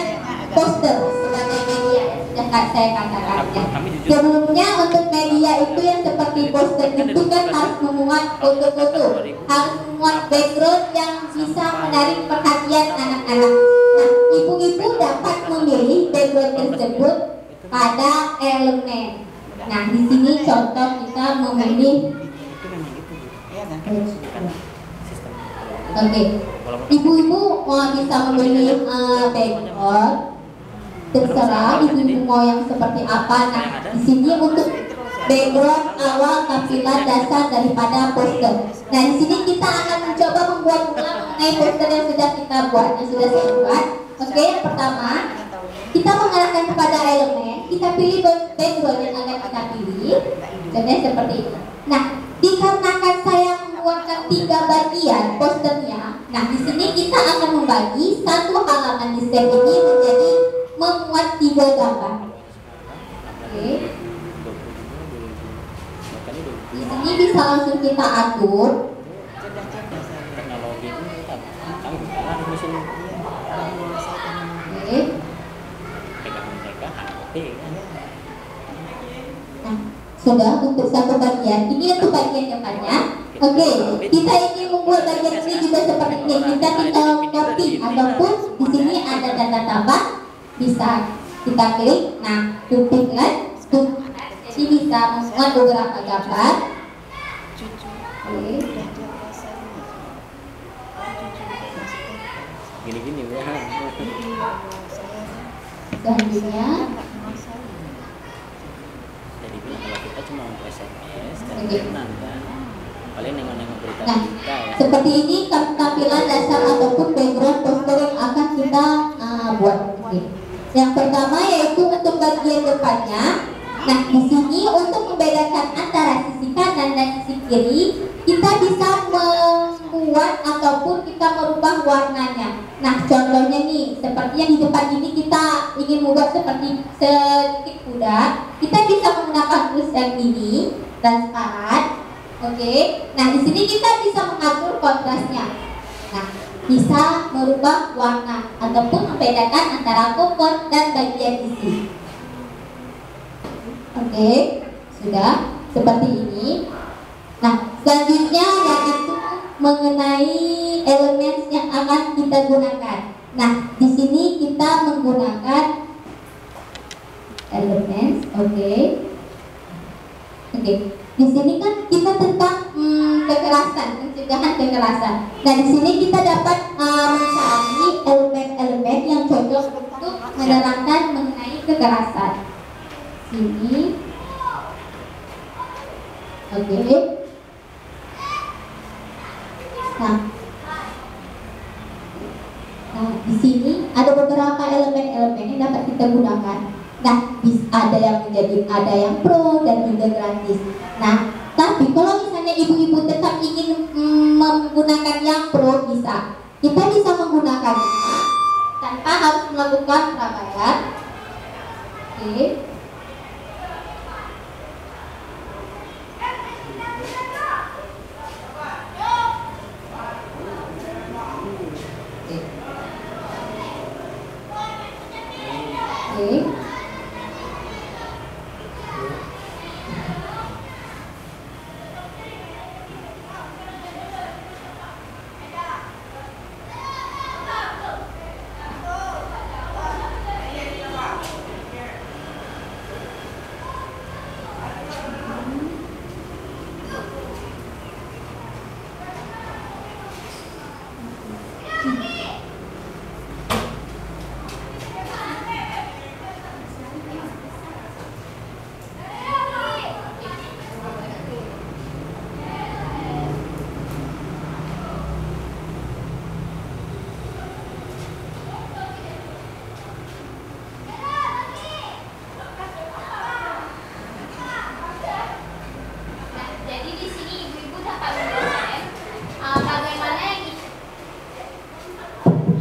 poster sebagai media, sudah saya katakan ya. Sebelumnya untuk media itu yang seperti poster itu kan harus memuat foto-foto, harus memuat background yang bisa menarik perhatian anak-anak. Nah, ibu-ibu dapat memilih background tersebut pada elemen. Nah, di sini contoh kita memilih. Oke, ibu-ibu mau bisa memilih background, terserah ibu-ibu mau yang seperti apa. Nah, di sini untuk background awal tampilan dasar daripada poster. Nah, di sini kita akan mencoba membuat ulang mengenai poster yang sudah kita buat, yang sudah saya buat. Oke, yang pertama kita mengarahkan kepada elemen, kita pilih background yang akan kita pilih. Contohnya seperti ini. Nah, dikarenakan saya membuatkan 3 bagian posternya, nah di sini kita akan membagi satu halaman di set ini menjadi memuat 3 gambar. Oke. Di sini bisa langsung kita atur. Oke. Nah, sudah untuk satu bagian. Ini untuk bagian depannya. Oke, kita ingin membuat bagian ini juga seperti ini. Kita tinggal copy ataupun di sini ada data tambah, bisa kita klik. Nah, duplicate, jadi bisa membuat beberapa gambar. Oke. Gini-gini ya. Selanjutnya. Jadi kalau kita cuma untuk SMS, kan paling nengok-nengok berita Nah, kita ya. seperti ini tampilan dasar ataupun background poster yang akan kita buat. Oke. Yang pertama yaitu untuk bagian depannya. Nah, di sini untuk membedakan antara sisi kanan dan sisi kiri, kita bisa membuat ataupun kita merubah warnanya. Nah, contohnya nih, seperti yang di depan ini kita ingin membuat seperti sedikit kuda, kita bisa menggunakan tulis yang ini transparan. Oke. Nah, di sini kita bisa mengatur kontrasnya. Nah, bisa merubah warna ataupun membedakan antara kokon dan bagian isi. Oke, sudah seperti ini. Nah, selanjutnya yaitu mengenai elemen yang akan kita gunakan. Nah, di sini kita menggunakan elemen. Oke. Di sini kan kita tentang kekerasan, pencegahan kekerasan. Nah, di sini kita dapat mencari elemen-elemen yang cocok untuk menerangkan mengenai kekerasan. Sini. Oke. Nah, di sini ada beberapa elemen-elemen yang dapat kita gunakan. Nah, ada ada yang pro dan juga gratis. Nah, tapi kalau misalnya ibu-ibu tetap ingin menggunakan yang pro, bisa. Kita bisa menggunakannya tanpa harus melakukan prabayar. Oke.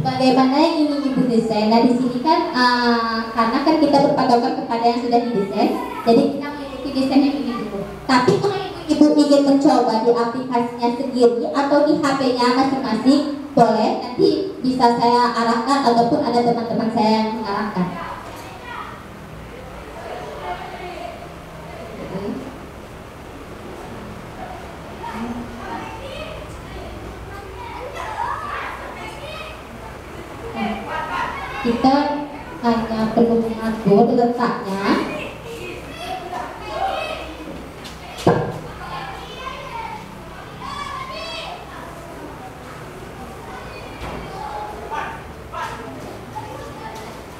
Bagaimana yang ingin ibu desain? Nah, di sini kan karena kan kita berpatokan kepada yang sudah didesain, jadi kita mengikuti desain yang ini dulu. Tapi kalau ibu ingin mencoba di aplikasinya sendiri atau di HP-nya masing-masing, boleh. Nanti bisa saya arahkan ataupun ada teman-teman saya yang mengarahkan. Kita hanya perlu mengatur letaknya.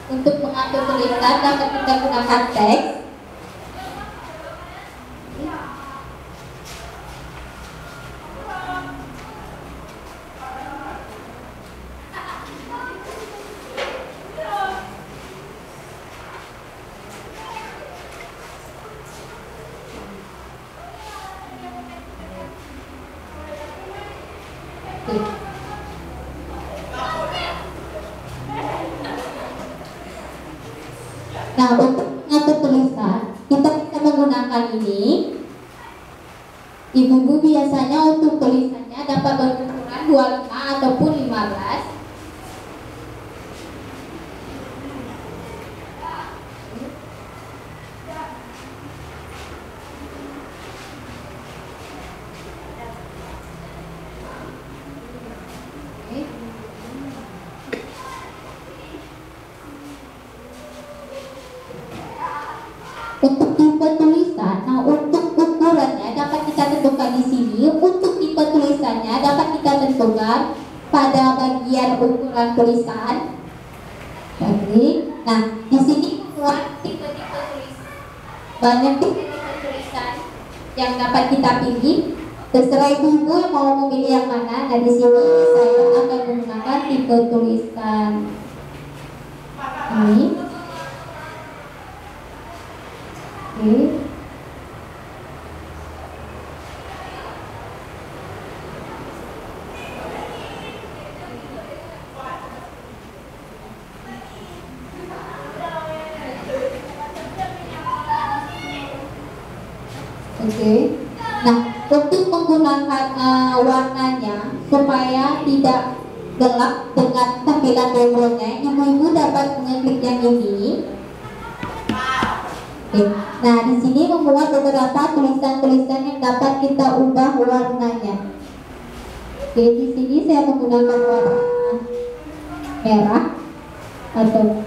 Untuk mengatur tulisan dapat kita gunakan teks. Nah, untuk mengatur tulisan, kita bisa menggunakan ini. Ibu-ibu biasanya untuk tulisannya dapat berukuran 25 ataupun 15. Untuk tipe tulisan, nah untuk ukurannya dapat kita tentukan di sini. Untuk tipe tulisannya dapat kita tentukan pada bagian ukuran tulisan. Oke. Nah, di sini membuat tipe-tipe tulisan. Banyak tipe-tipe tulisan yang dapat kita pilih. Terserah ibu yang mau memilih yang mana. Nah, di sini saya akan menggunakan tipe tulisan ini. Oke. Nah, untuk menggunakan warnanya supaya tidak gelap dengan tampilan backgroundnya, ibu-ibu dapat mengeklik yang ini. Oke. Nah, di sini membuat beberapa tulisan-tulisan yang dapat kita ubah warnanya. Oke, di sini saya menggunakan warna merah atau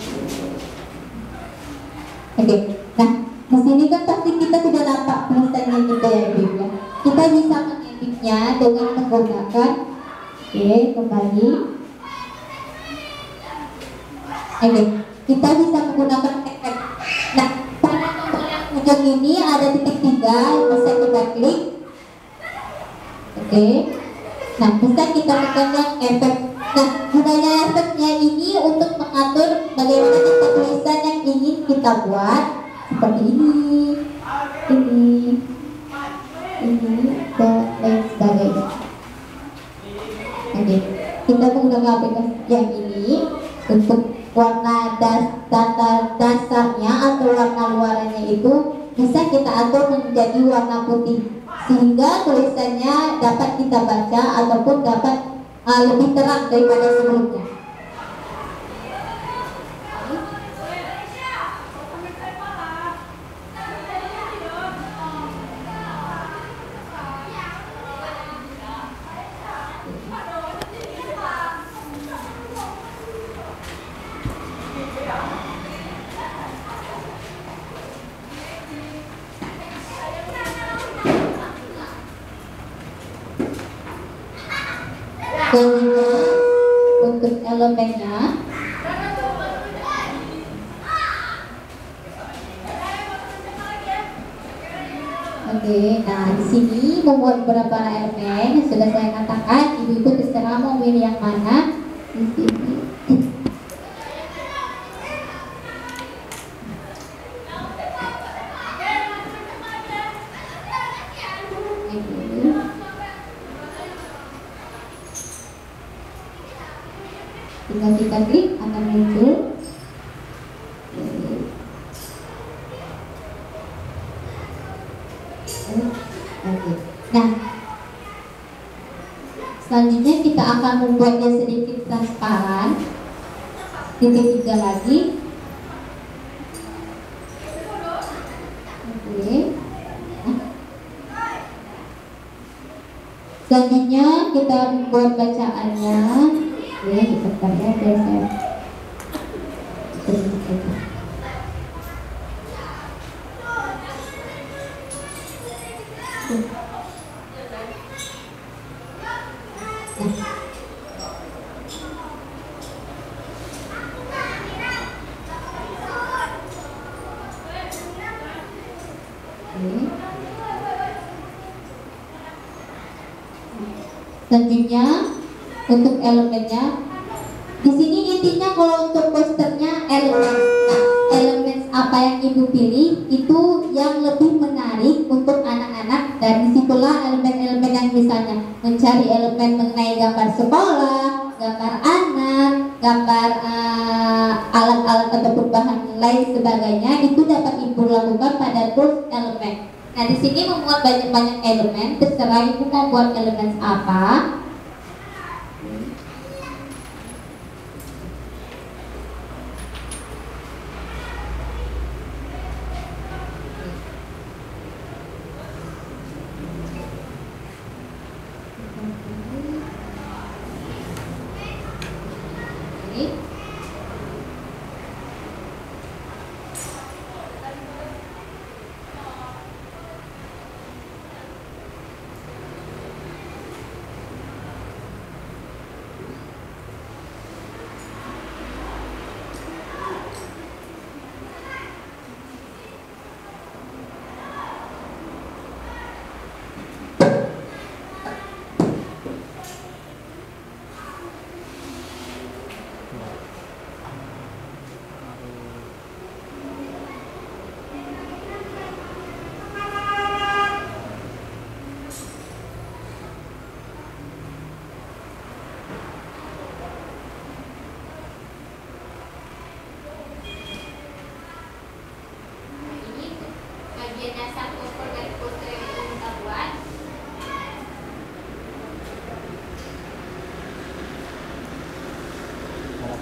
oke. Nah, di sini kan pasti kita tidak nampak tulisannya gitu ya, Ibu ya. Kita bisa mengeditnya dengan menggunakan kembali. Oke, kita bisa menggunakan efek. Nah, pada tombol yang ujung ini ada titik 3, bisa kita klik. Oke. Nah, bisa kita tekan yang efek. Nah, gunanya efeknya ini untuk mengatur bagaimana tipe tulisan yang ingin kita buat. seperti ini, dan lain sebagainya. Oke, kita menggunakan aplikasi yang ini untuk warna dasarnya atau warna luarannya itu bisa kita atur menjadi warna putih sehingga tulisannya dapat kita baca ataupun dapat lebih terang daripada sebelumnya. Selanjutnya untuk elemennya, oke, nah di sini membuat beberapa elemen yang sudah saya katakan, ibu-ibu terserah mau pilih yang mana di sini. Tinggal kita klik akan muncul. Oke. Nah, selanjutnya kita akan membuatnya sedikit transparan. Titik 3 lagi. Oke. Selanjutnya kita membuat bacaannya. Oke, sebentar ya, biar saya sedikit aja. Selanjutnya untuk elemennya, di sini intinya kalau untuk posternya elemen. Nah, elemen apa yang ibu pilih itu yang lebih menarik untuk anak-anak, dan disitulah elemen-elemen yang misalnya mencari elemen mengenai gambar sekolah, gambar anak, gambar alat-alat ataupun bahan lain sebagainya, itu dapat ibu lakukan pada tools elemen. Nah, di sini membuat banyak-banyak elemen, terserah ibu mau buat elemen apa.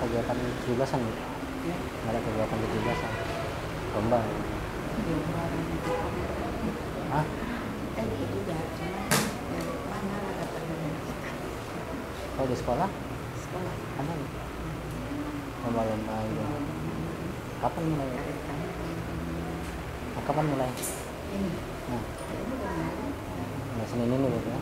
Kegiatan 17-an ya? Ada kegiatan 17-an lomba. Hah? Oh, di sekolah? Sekolah. Ada nih? Lomba-lomba itu. Kapan mulai? Kapan mulai? Ini. Nah. Nah, Senin ini berarti ya?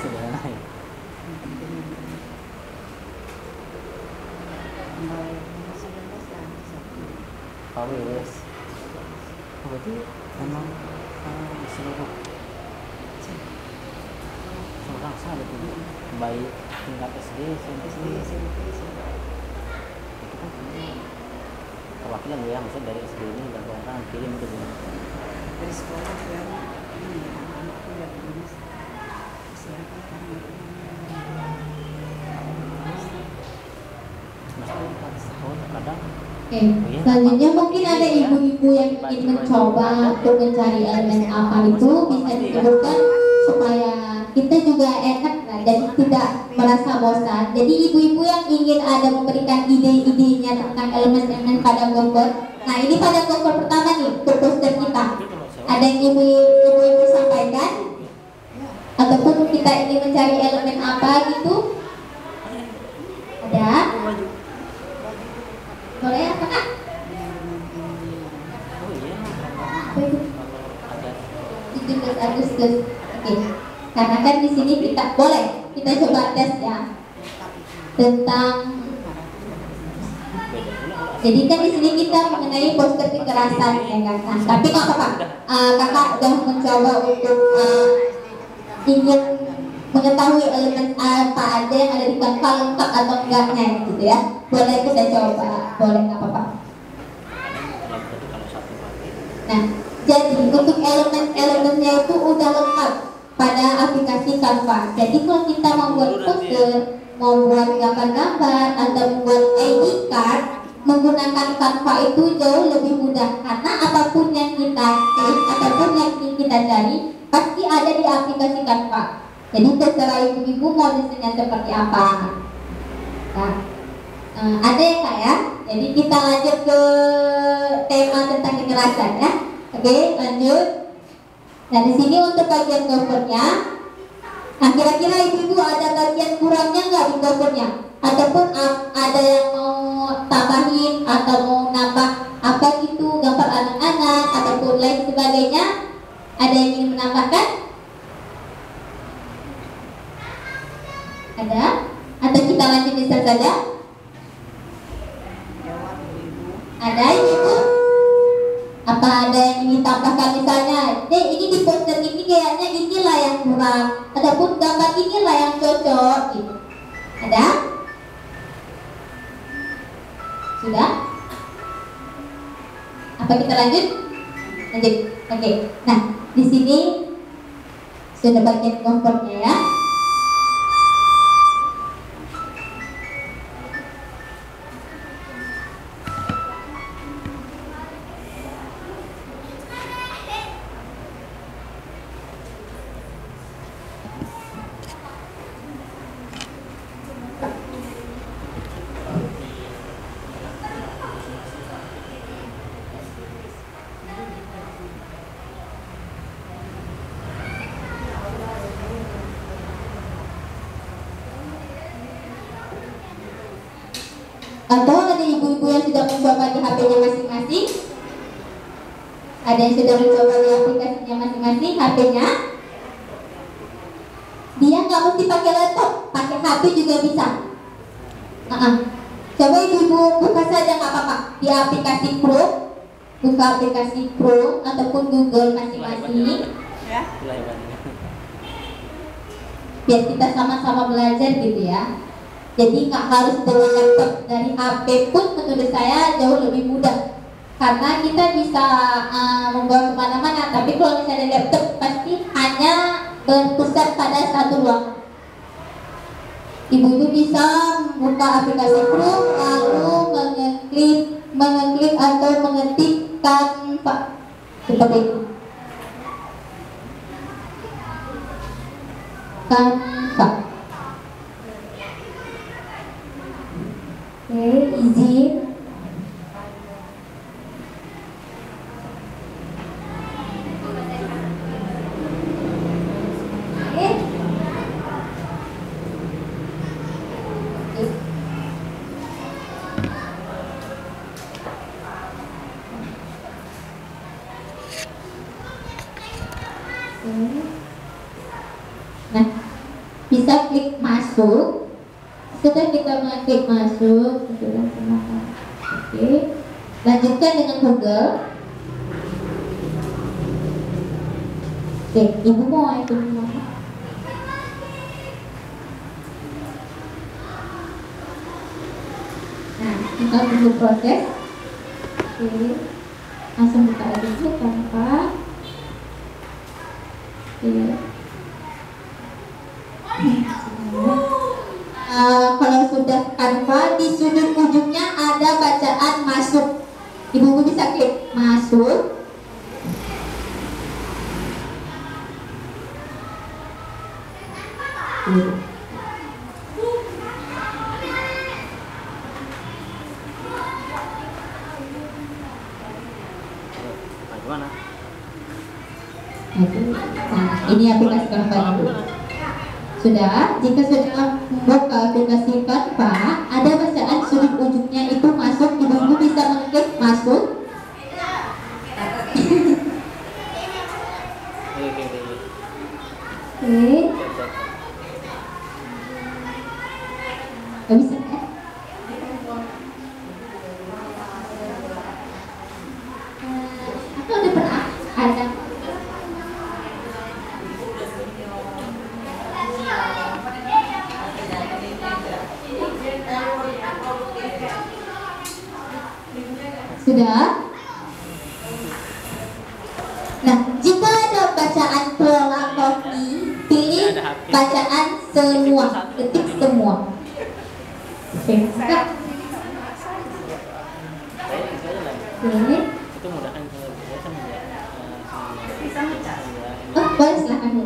Sederhana ya? Oh yes. Berarti memang seluruh ada tuh bayi tingkat SD, SMP, itu kan perwakilan ya, maksudnya dari SD ini berapa orang kirim ke sini dari sekolah biar ini anak-anak tuh yang ini siapa kan kadang. Oke, selanjutnya mungkin ada ibu-ibu yang ingin mencoba untuk mencari elemen apa itu bisa disebutkan supaya kita juga enak lah, jadi tidak merasa bosan. Jadi ibu-ibu yang ingin ada memberikan ide-idenya tentang elemen-elemen pada gambar. Nah ini pada gambar pertama nih untuk poster kita. Ada yang ibu-ibu sampaikan ataupun kita ingin mencari elemen apa gitu? Ada? Boleh apa kak? Apa itu? 17 Agustus. Oke. Karena kan di sini kita boleh kita coba tes ya tentang. Jadi kan di sini kita mengenai poster kekerasan ya kan. Nah, tapi nggak apa-apa. Kakak udah mencoba untuk ingin mengetahui elemen apa aja yang ada di kanva lengkap atau enggaknya gitu ya. Boleh kita coba, boleh nggak apa-apa. Nah, jadi untuk elemen-elemennya itu udah lengkap pada aplikasi Canva. Jadi kalau kita membuat poster, membuat gambar-gambar atau membuat ID card, menggunakan Canva itu jauh lebih mudah karena apapun yang kita klik ataupun yang ingin kita cari pasti ada di aplikasi Canva. Jadi terserah ibu-ibu mau desainnya seperti apa. Nah, ada ya kak ya. Jadi kita lanjut ke tema tentang kekerasan ya. Oke, lanjut. Nah di sini untuk bagian covernya. Nah kira-kira ibu-ibu ada bagian kurangnya nggak di covernya? Ataupun ada yang mau tambahin atau mau nambah apa gitu gambar anak-anak ataupun lain sebagainya? Ada yang ingin menambahkan? Ada? Atau kita lanjut bisa saja? Ada ibu? Apa ada yang ingin tambahkan misalnya? Ini di poster ini kayaknya inilah yang kurang, ataupun gambar inilah yang cocok gitu. Ada? Sudah? Apa kita lanjut? Lanjut. Oke. Nah, di sini sudah bagian covernya ya. Atau ada ibu-ibu yang sudah mencoba di HP-nya masing-masing? Ada yang sudah mencoba di aplikasinya masing-masing HP-nya? Dia nggak mesti pakai laptop, pakai HP juga bisa. Coba ibu-ibu buka saja nggak apa-apa di aplikasi Chrome, buka aplikasi Chrome ataupun Google masing-masing. Biar kita sama-sama belajar gitu ya. Jadi nggak harus bawa laptop, dari HP pun menurut saya jauh lebih mudah karena kita bisa membawa kemana-mana. Tapi kalau misalnya laptop pasti hanya berpusat pada satu ruangan. Ibu-ibu bisa buka aplikasi Chrome lalu mengeklik atau mengetik Canva seperti itu. Canva. Oke, izin. Nah, bisa klik masuk. Setelah kita mengklik masuk, oke, lanjutkan dengan Google. Oke, ibu mau itu kita tunggu proses. Oke, langsung buka aja dulu Canva. Oke. Kalau sudah Canva, di sudut ujungnya ada bacaan masuk. Ibu bisa klik masuk. Gimana? Nah, ini aplikasi Canva itu. Sudah, jika sudah membuka aplikasi Canva, ada bacaan sudut ujungnya itu masuk. Ibu bisa mengklik masuk. Oke. Gak bisa kan? Aku udah pernah ada. Sudah? Nah, jika ada bacaan pola kopi, pilih bacaan semua, ketik semua. Oke, buka. Oke. Itu mudahkan saya sama Oh, boleh silakan Bu.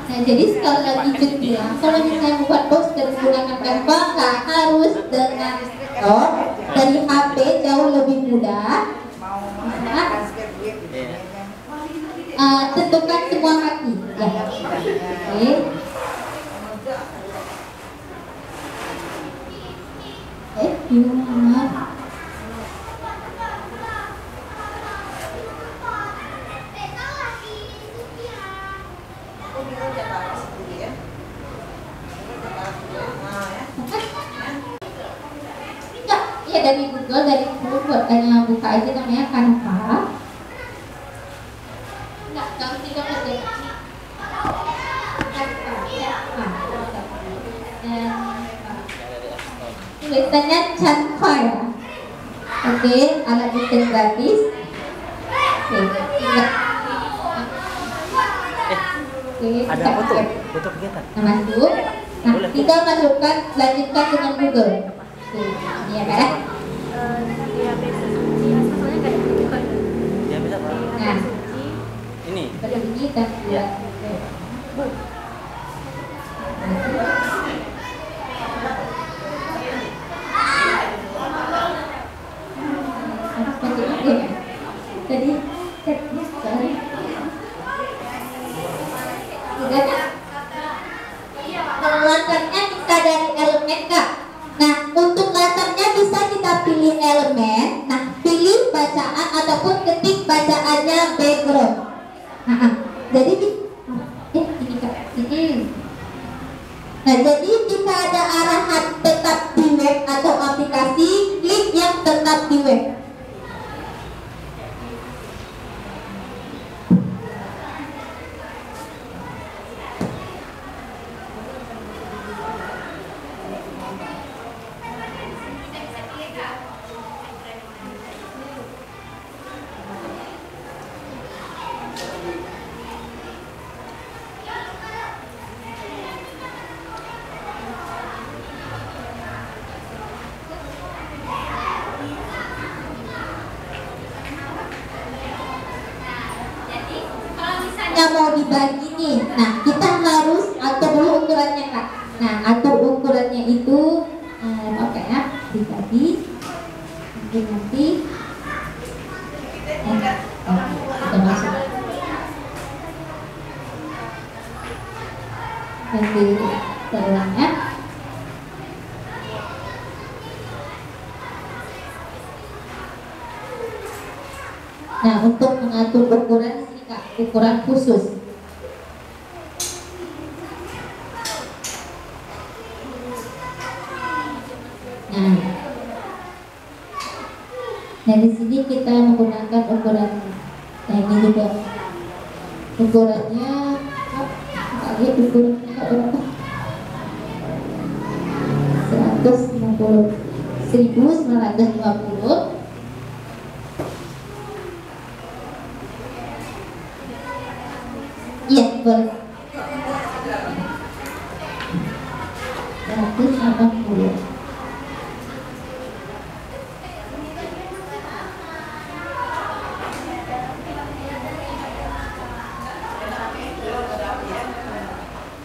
Nah, jadi sekali lagi Jun bilang, kalau misalnya membuat poster menggunakan Canva nggak harus dengan laptop, dari HP jauh lebih mudah. Tentukan semua kaki. Ya. Oke. Gimana? Ya dari Google, dari buat tanya buka aja namanya Canva. Enggak, kalau tidak ada. Tulisannya Canva ya. Oke, alat desain gratis. Oke, ada foto kegiatan. Nah, masuk. Nah, tinggal masukkan, lanjutkan dengan Google. Ini ya Kak. Ya bisa Pak. Nah, ini. pada bunyi dan ya. Tadi ceknya sekali. Kalau latarnya kita dari elemen Kak. Nah, untuk latarnya bisa kita pilih elemen. Nah, pilih bacaan ataupun ketik bacaannya background. Jadi ini Kak. Nah, jadi jika ada arahan tetap di web atau aplikasi, klik yang tetap di web. Mau dibagi nih, nah kita harus atur dulu ukurannya Kak. Nah, atur ukurannya itu oke ya, dibagi nanti kita masuk nanti terangnya. Nah, untuk mengatur ukuran ukuran khusus. Nah di sini kita menggunakan ukuran. Nah ini juga ukurannya. Lihat ukurannya berapa? 1920. Iya, boleh. 180.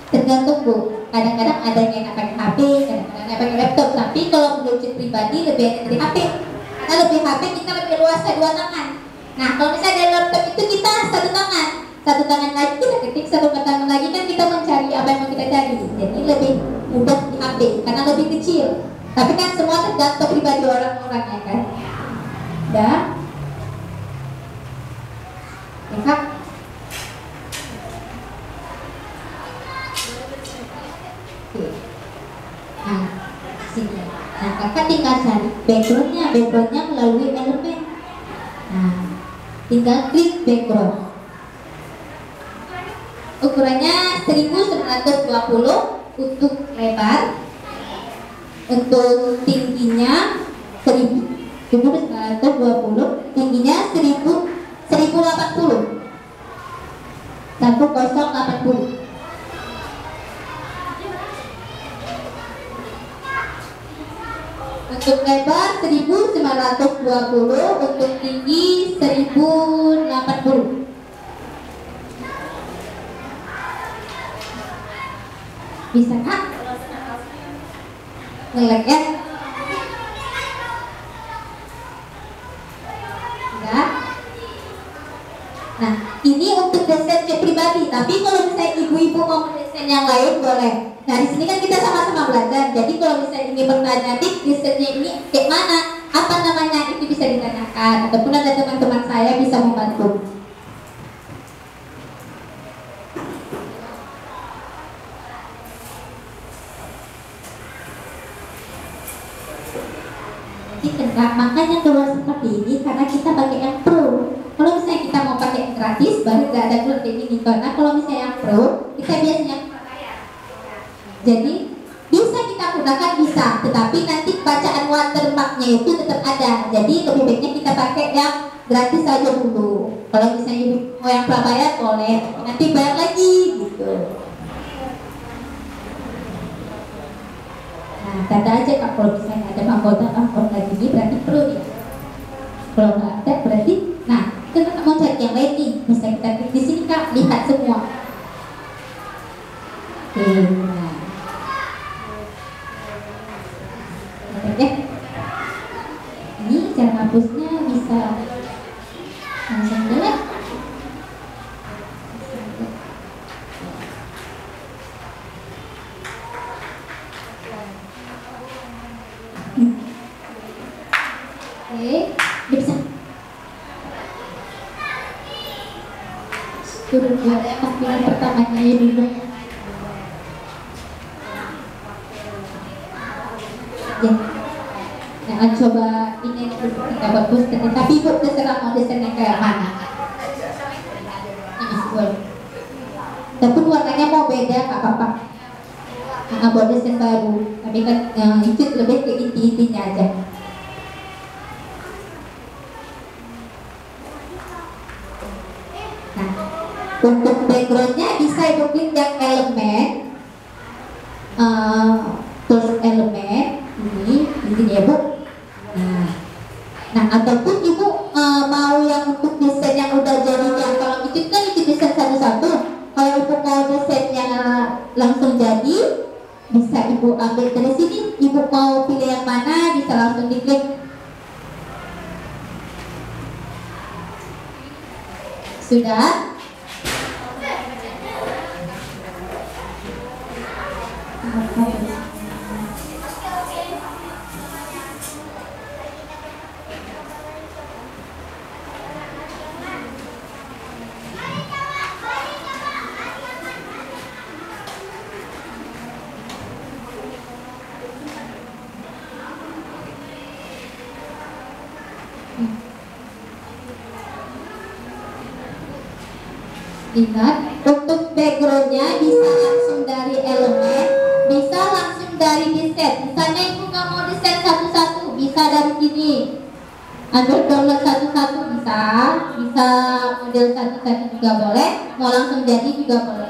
Tergantung Bu, kadang-kadang ada yang enak pakai HP, kadang-kadang enak pakai laptop. Tapi kalau menurut pribadi lebih enak dari HP, karena lebih HP kita lebih luas dua tangan. Nah kalau misalnya dari laptop itu kita satu tangan lagi kita ketik, satu tangan lagi kan kita mencari apa yang mau kita cari. Jadi lebih mudah di HP karena lebih kecil. Tapi kan semua tergantung pribadi orang-orangnya kan. Dan ya Kak. Nah, sini. Nah, kakak tinggal cari backgroundnya melalui elemen. Nah, tinggal klik background. Ukurannya 1920 untuk lebar, untuk tingginya 1920, tingginya 1080. Untuk lebar 1920, untuk tinggi 1080. Bisa Kak? Nge-lag ya? Enggak? Nah, ini untuk desain pribadi. Tapi kalau misalnya ibu-ibu mau mendesain yang lain boleh. Nah, di sini kan kita sama-sama belajar. Jadi kalau misalnya ini bertanya, Dik, desainnya ini kayak mana? Apa namanya? Itu bisa ditanyakan. Ataupun ada teman-teman saya bisa membantu. Makanya keluar seperti ini karena kita pakai yang pro. Kalau misalnya kita mau pakai yang gratis baru gak ada keluar kayak gini. Karena kalau misalnya yang pro kita biasanya jadi bisa kita gunakan bisa, tetapi nanti bacaan watermarknya itu tetap ada. Jadi lebih baiknya kita pakai yang gratis saja dulu. Kalau misalnya mau yang prabayar boleh, nanti bayar lagi gitu. Nah, kata aja Kak, kalau misalnya ada mahkota gini berarti perlu ya. Kalau nggak ada berarti, nah kita mau cari yang lain nih. Bisa kita klik di sini Kak, lihat semua. Oke, nah. Oke, ini cara hapusnya bisa langsung dulu. Oke, bisa turun buat tampilan pertamanya dulu. Ya, jangan coba ini kita buat poster. Tapi ibu terserah mau desainnya kayak mana. Ini boleh. Tapi warnanya mau beda nggak apa-apa. Nggak buat desain baru. Tapi kan itu lebih ke inti-intinya aja. Untuk backgroundnya bisa ibu klik yang elemen, terus elemen ini ya Bu. Nah ataupun ibu mau yang untuk desain yang udah jadinya. Kalau itu kan itu desain satu-satu. Kalau ibu mau desainnya langsung jadi, bisa ibu ambil dari sini. Ibu mau pilih yang mana bisa langsung diklik. Sudah. Ingat, untuk backgroundnya bisa langsung dari elemen, bisa langsung dari desain. Misalnya ibu nggak mau desain satu-satu, Android download satu-satu bisa, bisa model satu-satu juga boleh, mau langsung jadi juga boleh.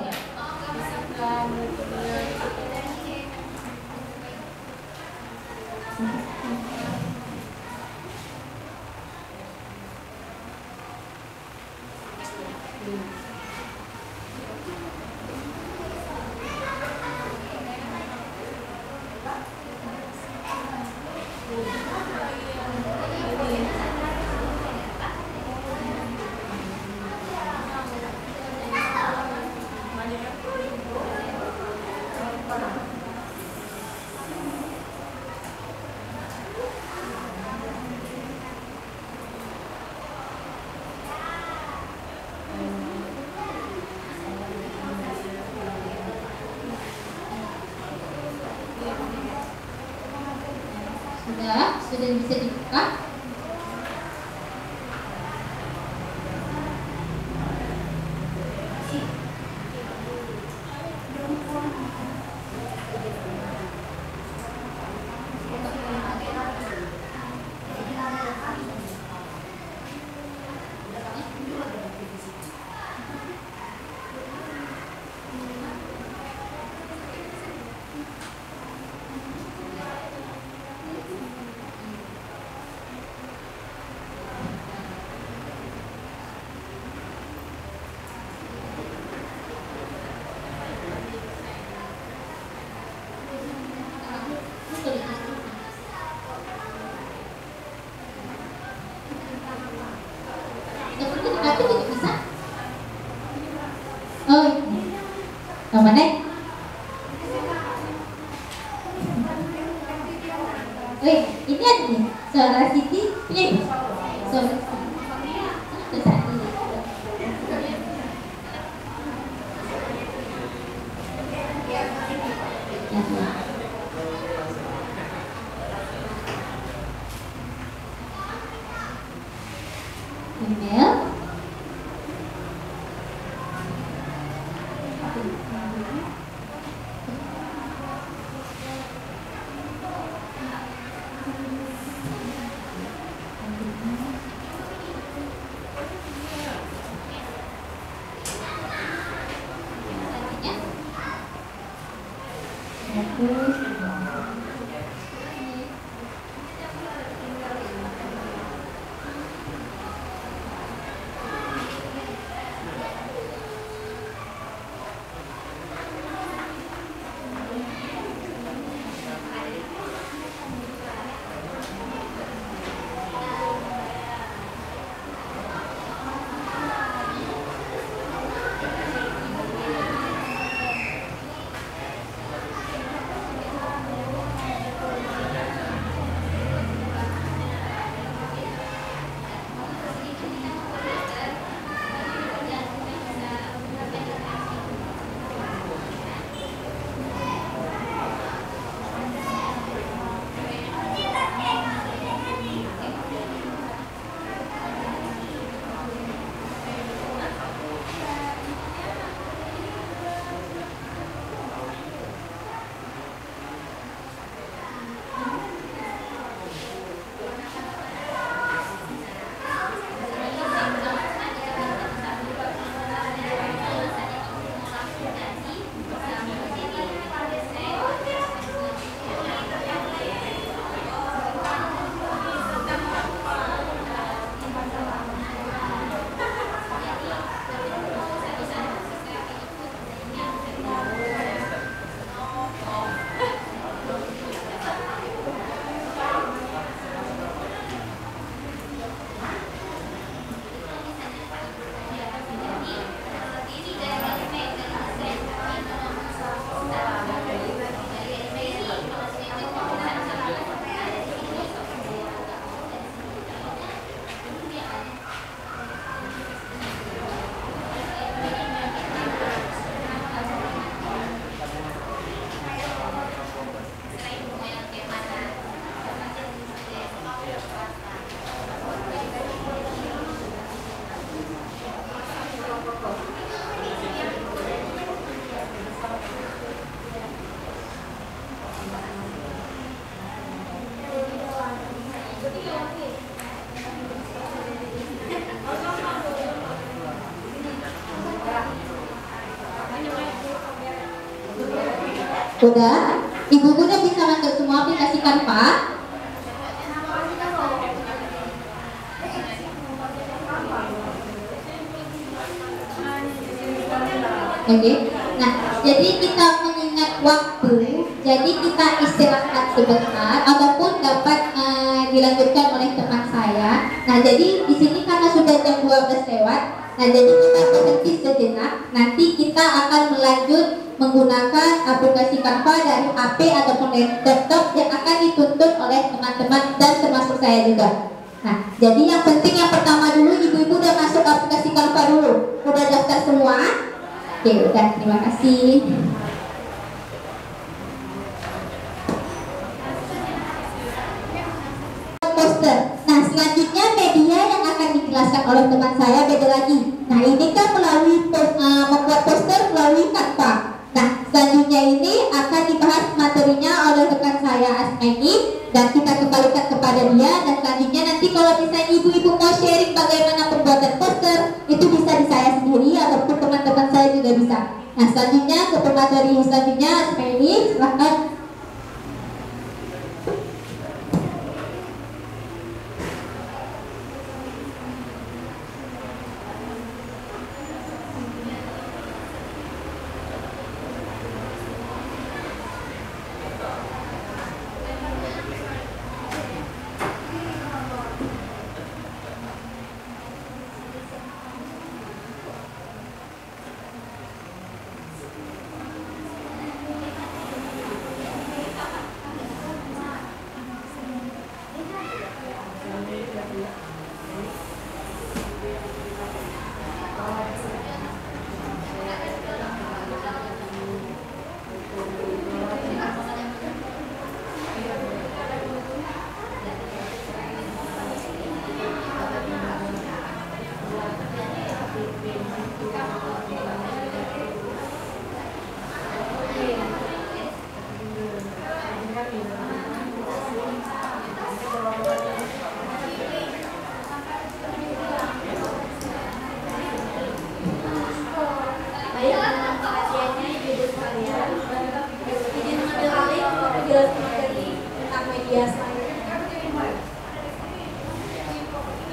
Sudah bisa dibuka. Yang mana? Ini ada nih, suara Siti, ini suara email. Udah? Ibu-ibu udah bisa masuk semua aplikasi Canva? Oke. Nah, jadi kita mengingat waktu, jadi kita istirahat sebentar ataupun dapat dilanjutkan oleh teman saya. Nah, jadi di sini karena sudah jam 12 lewat, nah jadi kita berhenti sejenak. Nanti kita akan melanjut menggunakan aplikasi Canva dari HP ataupun laptop yang akan dituntut oleh teman-teman dan termasuk saya juga. Nah, jadi yang penting yang pertama dulu, ibu-ibu udah masuk aplikasi Canva dulu, udah daftar semua? Oke, udah, terima kasih. Poster. Nah, selanjutnya media yang akan dijelaskan oleh teman saya beda lagi. Nah, ini kan melalui membuat poster melalui Canva. Nah, selanjutnya ini akan dibahas materinya oleh rekan saya Asmeni dan kita kembalikan kepada dia. Dan selanjutnya nanti kalau misalnya ibu-ibu mau sharing bagaimana pembuatan poster, itu bisa di saya sendiri ataupun teman-teman saya juga bisa. Nah, selanjutnya ke pemateri selanjutnya Asmeni, silahkan.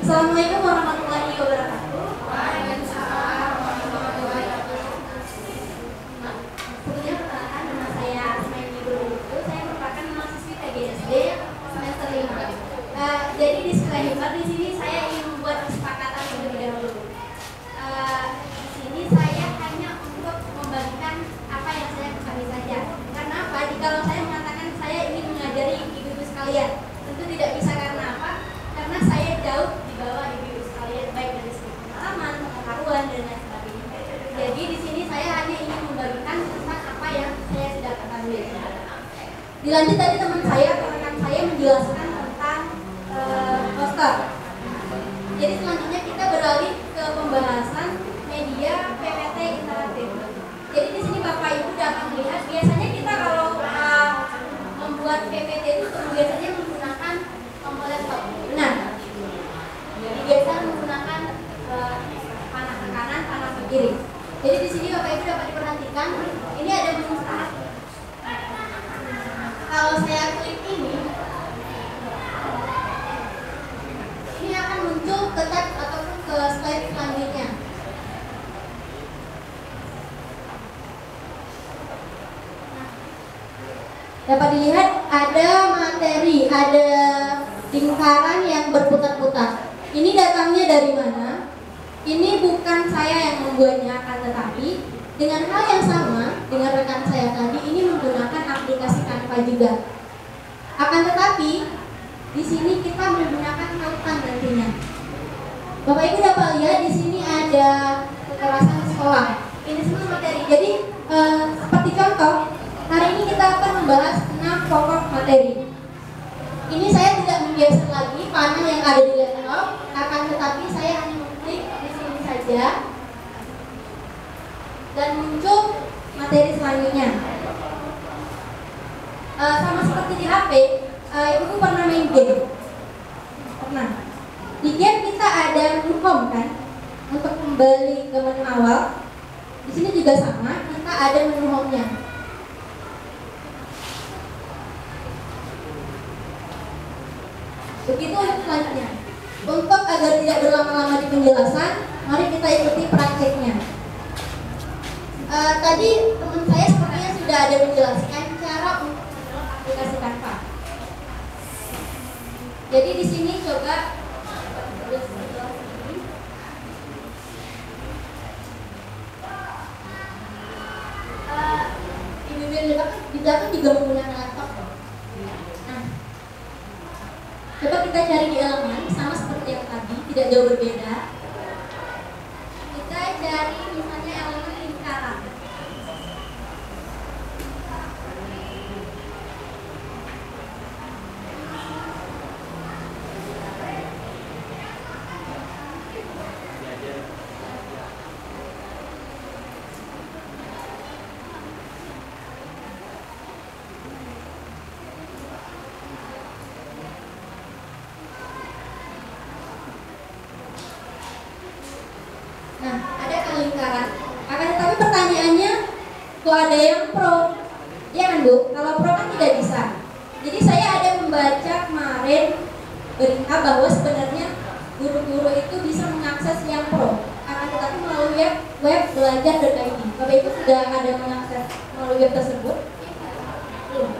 Assalamualaikum warahmatullahi wabarakatuh. Sebelumnya perkenalkan, nama saya Asmeni Berlutu. Saya merupakan mahasiswi TGSD semester 5. Jadi disclaimer di sini saya ingin membuat kesepakatan terlebih dahulu. Di sini saya hanya untuk membagikan apa yang saya ketahui saja. Karena apa? Kalau saya mengatakan saya ingin mengajari ibu-ibu sekalian, tentu tidak bisa karena apa? Karena saya jauh di bawah ibu-ibu sekalian, baik dari segi pengalaman, pengetahuan dan lain sebagainya. Jadi di sini saya hanya ingin membagikan tentang apa yang saya sudah ketahui. Dilanjut tadi teman saya atau rekan saya menjelaskan tentang poster. Jadi selanjutnya kita beralih ke pembahasan media PPT interaktif. Jadi di sini Bapak Ibu dapat melihat biasanya kita kalau membuat PPT itu biasanya menggunakan tombol laptop. Benar. Jadi biasa menggunakan panah ke kanan, panah ke kiri. Jadi di sini Bapak Ibu dapat diperhatikan ini ada menu start. Kalau saya klik ini akan muncul ke tab ataupun ke slide selanjutnya. Dapat dilihat ada materi, ada lingkaran yang berputar-putar. Ini datangnya dari mana? Ini bukan saya yang membuatnya, akan tetapi dengan hal yang sama dengan rekan saya tadi, ini menggunakan aplikasi Canva juga. Akan tetapi di sini kita menggunakan tautan nantinya. Bapak Ibu dapat lihat di sini ada kekerasan di sekolah. Ini semua materi. Jadi seperti contoh, hari ini kita akan membahas 6 pokok materi. Ini saya tidak menggeser lagi panah yang ada di laptop, akan tetapi saya hanya mengklik di sini saja dan muncul materi selanjutnya. Sama seperti di HP, Ibu pernah main game? Pernah. Di game kita ada menu home kan, untuk kembali ke menu awal. Di sini juga sama, kita ada menu home-nya. Begitu untuk selanjutnya. Untuk agar tidak berlama-lama di penjelasan, mari kita ikuti prakteknya. Tadi teman saya sepertinya sudah ada menjelaskan cara untuk aplikasi Canva. Jadi di sini coba di belakang juga menggunakan laptop. Nah, coba kita cari di elemen sama seperti yang tadi, tidak jauh berbeda. Kita cari misalnya elemen lingkaran. Nah, ada kan lingkaran. Akan tetapi pertanyaannya, kok ada yang pro? Ya kan Bu? Kalau pro kan tidak bisa. Jadi saya ada membaca kemarin berita bahwa sebenarnya guru-guru itu bisa mengakses yang pro. Akan tetapi melalui web belajar.id. Bapak Ibu sudah ada mengakses melalui web tersebut? Belum.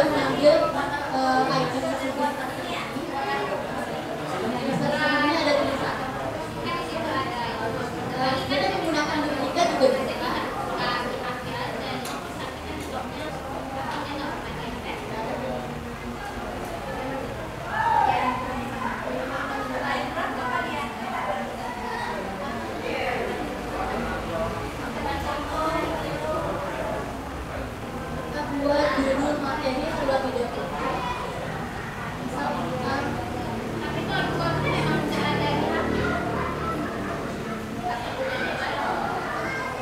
juga mengambil item tersebut. Di sebelumnya ada tulisan. Kita menggunakan duplika juga bisa. Buat judul materi sudah video. Misalkan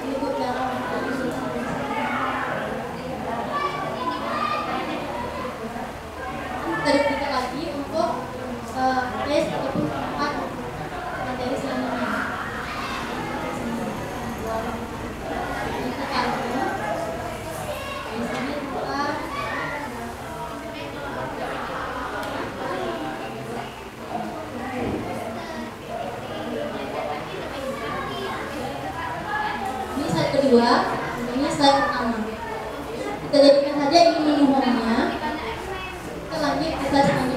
ibu dalam terbuka lagi untuk tes ataupun tempat materi selanjutnya. Kedua, ini slide pertama. Kita jadikan saja ini home-nya. Kita lanjut ke slide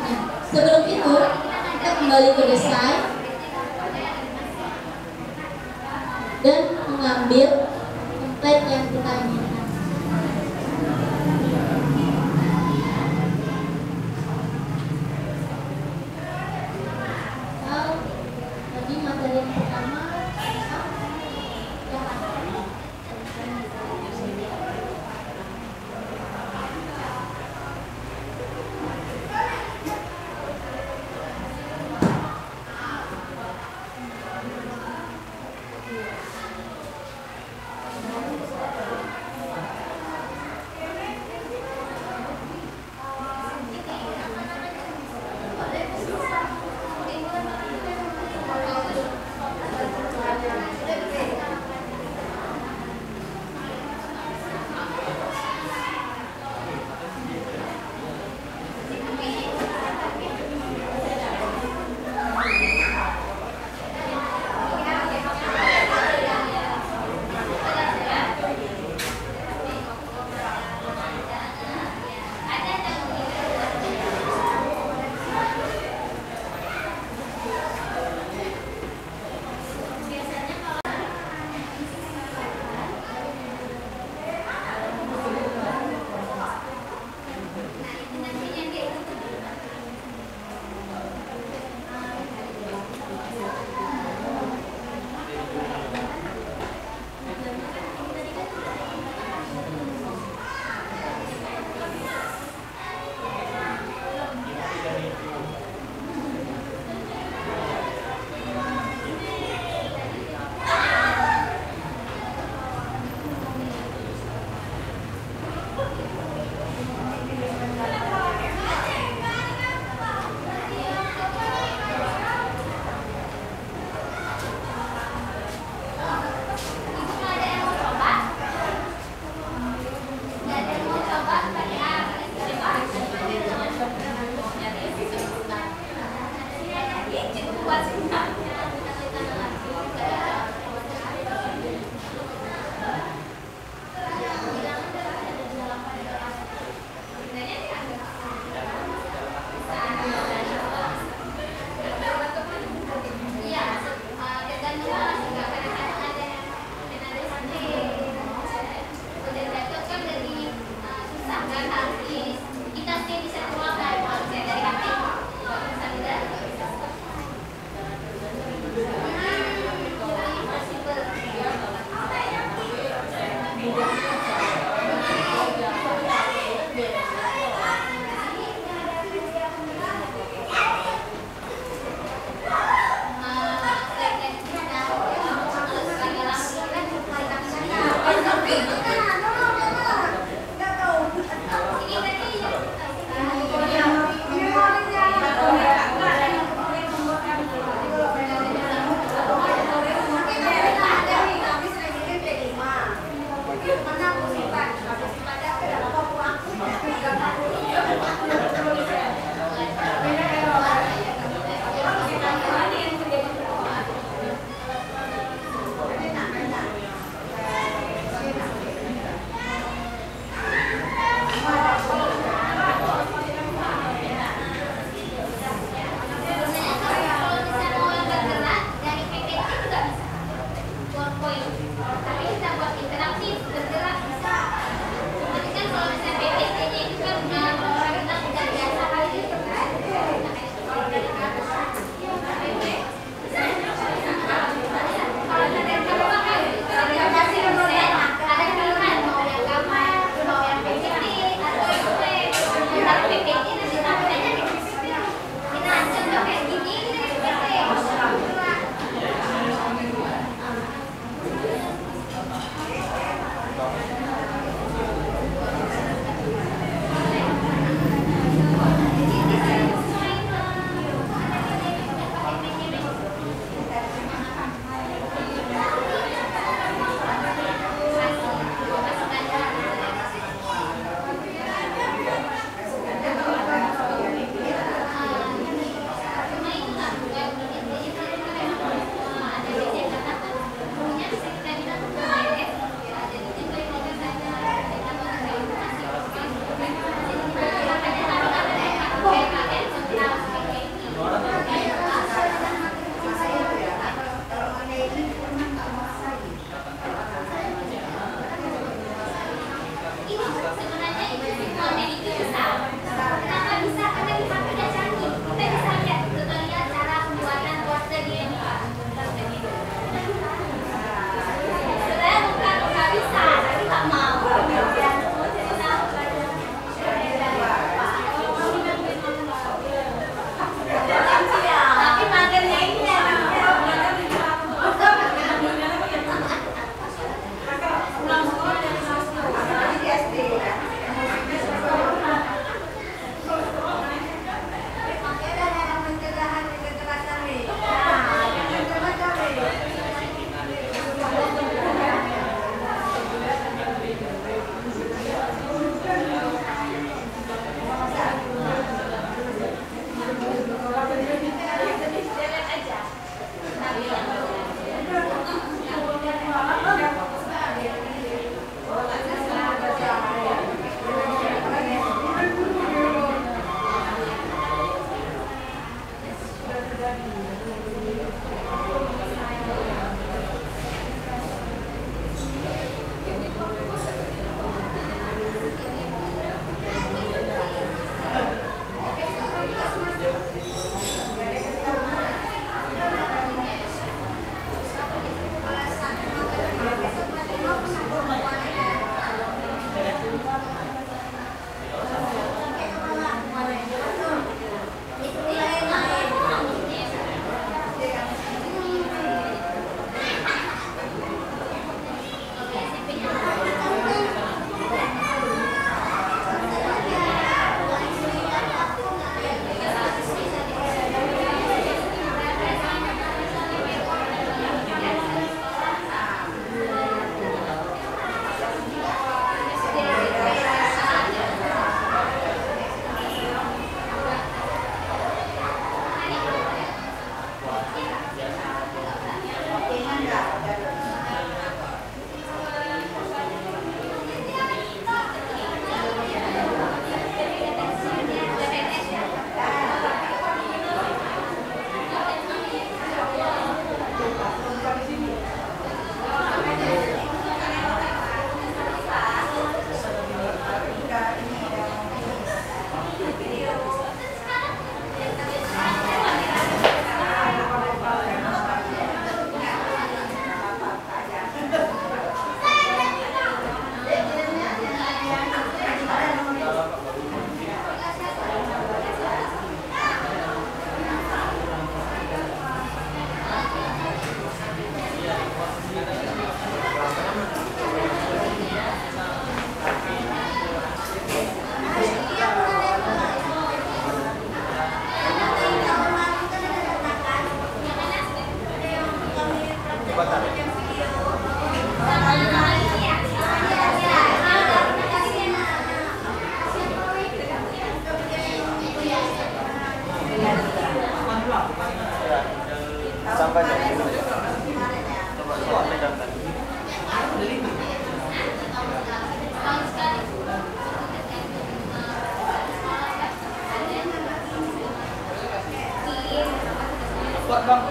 Kuat bang.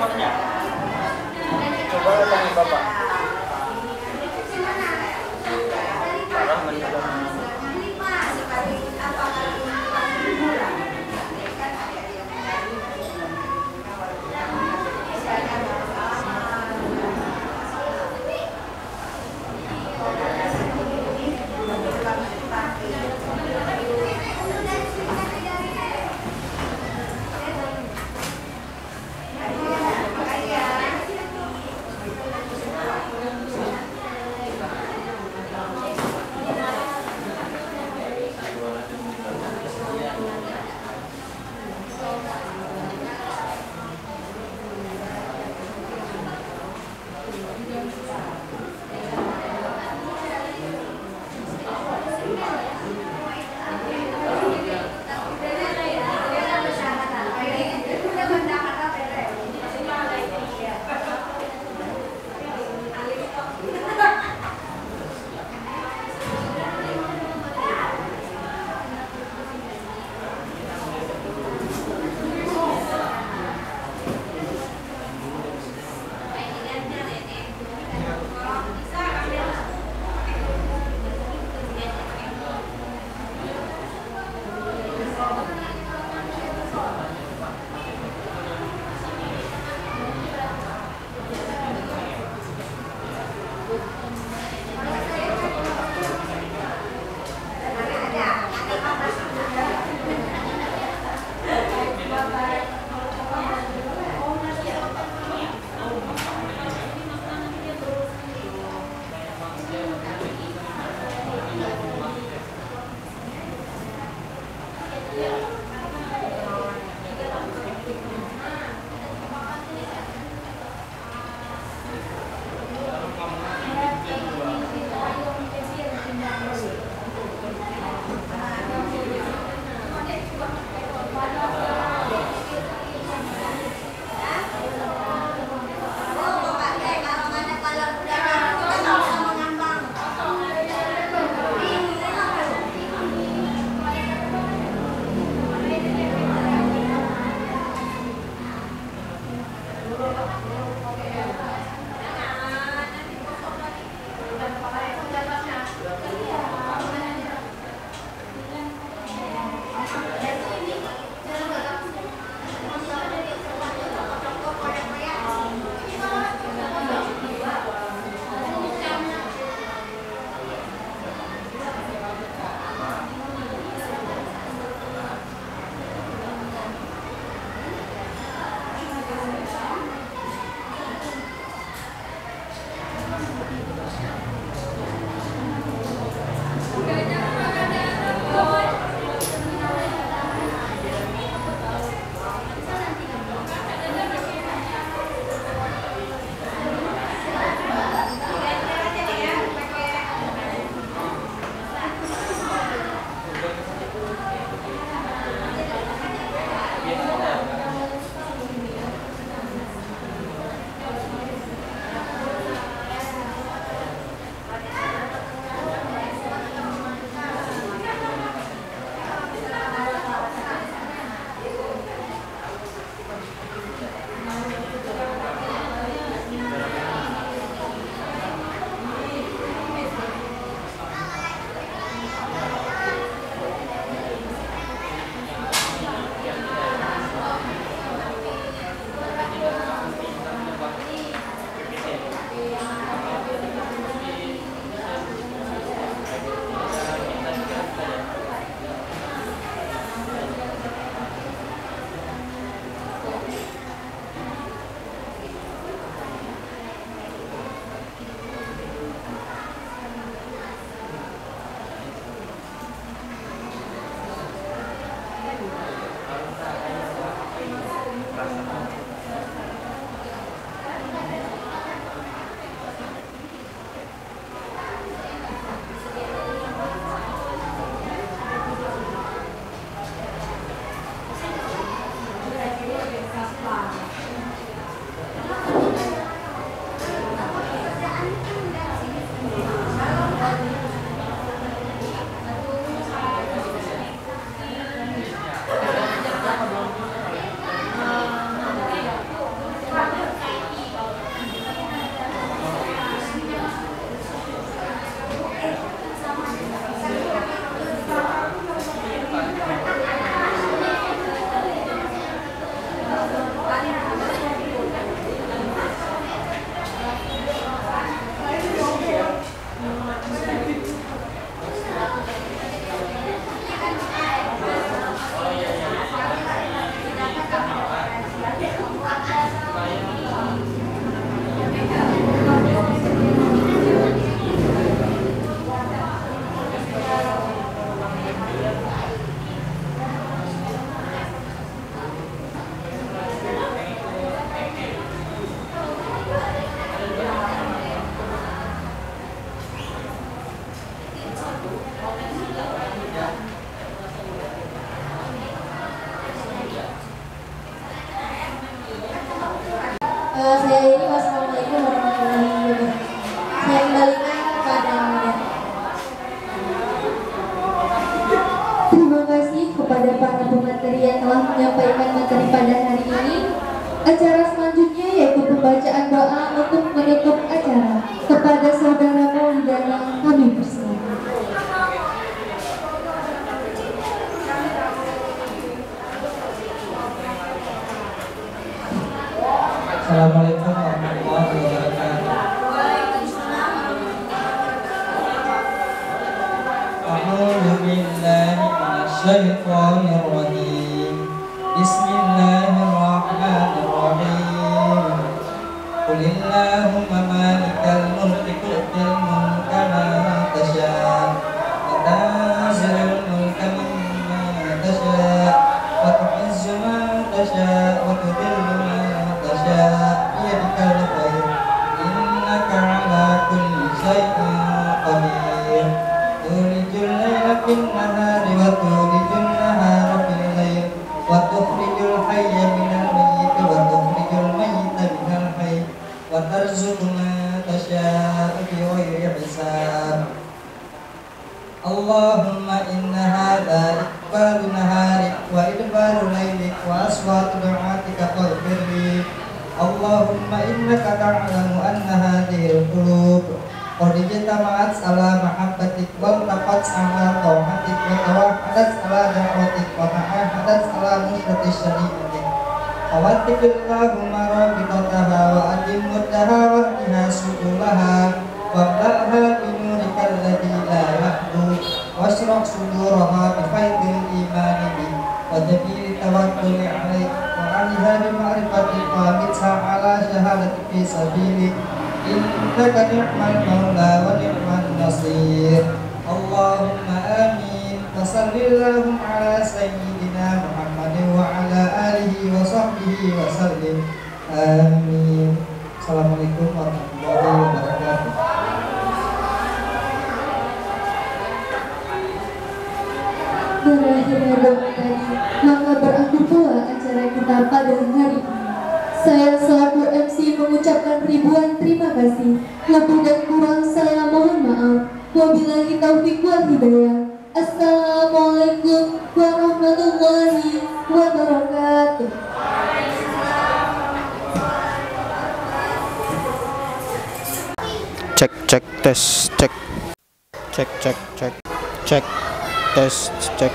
Kuatnya. Coba tanya bapak. Parah menurut. kepada para pemateri yang telah menyampaikan materi pada hari ini. Acara selanjutnya yaitu pembacaan doa untuk menutup acara. Kepada saudara Maulidana kami persilakan. Assalamualaikum warahmatullahi wabarakatuh. A'udzu billahi minasyaitonir rajim. Bismillahirrahmanirrahim. Qulillahumma malikal mulki tu'til mulka man tasha' wa tanzi'ul mulka mimman tasha' wa tu'izzu man tasha' wa tudhillu man tasha' biyadikal khair innaka 'ala kulli syai'in qadir. Tulijul laila fin nahari wa tulijul nahara fil lail wa tukhrijul hayya minal mayyiti wa tukhrijul mayyita minal hayy wa tarzuqu man tasha'u bighairi hisab. Allahumma inna hadha iqbalu naharik wa idbaru laylik wa aswatu du'atika faghfirli. Allahumma innaka ta'lamu anna hadhihi al-qulub qad ijtama'at ala mahabbatik wal taqat ala tauhatik wa tawahadat ala da'watik wa ta'ahadat ala nusrati syari'atik. Awattikillahumma rabitataha wa adimuddaha wa hdiha subulaha wa ba'ha binurika alladhi la yahdu washrah suduraha bifaidil imani bi wa jabili tawakkuli alaik wa aliha bima'rifatil qamitha ala syahadati fi sabilik innaka ni'mal maula wa ni'man nasir. Allahumma amin. Wa sallallahu ala sayyidina Muhammadin wa ala alihi wa sahbihi wa sallim. Amin. Assalamualaikum warahmatullahi wabarakatuh. Berakhirnya doa tadi, maka berakhir pula acara kita pada hari ini. Saya selaku MC mengucapkan ribuan terima kasih. Lebih dan kurang saya mohon maaf. Wabillahi taufiq wal hidayah. Assalamualaikum warahmatullahi wabarakatuh. Cek cek tes cek cek cek cek cek tes cek.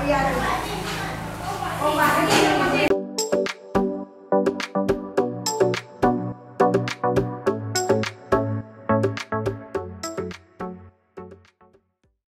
lihat. Oh, Mbak, ini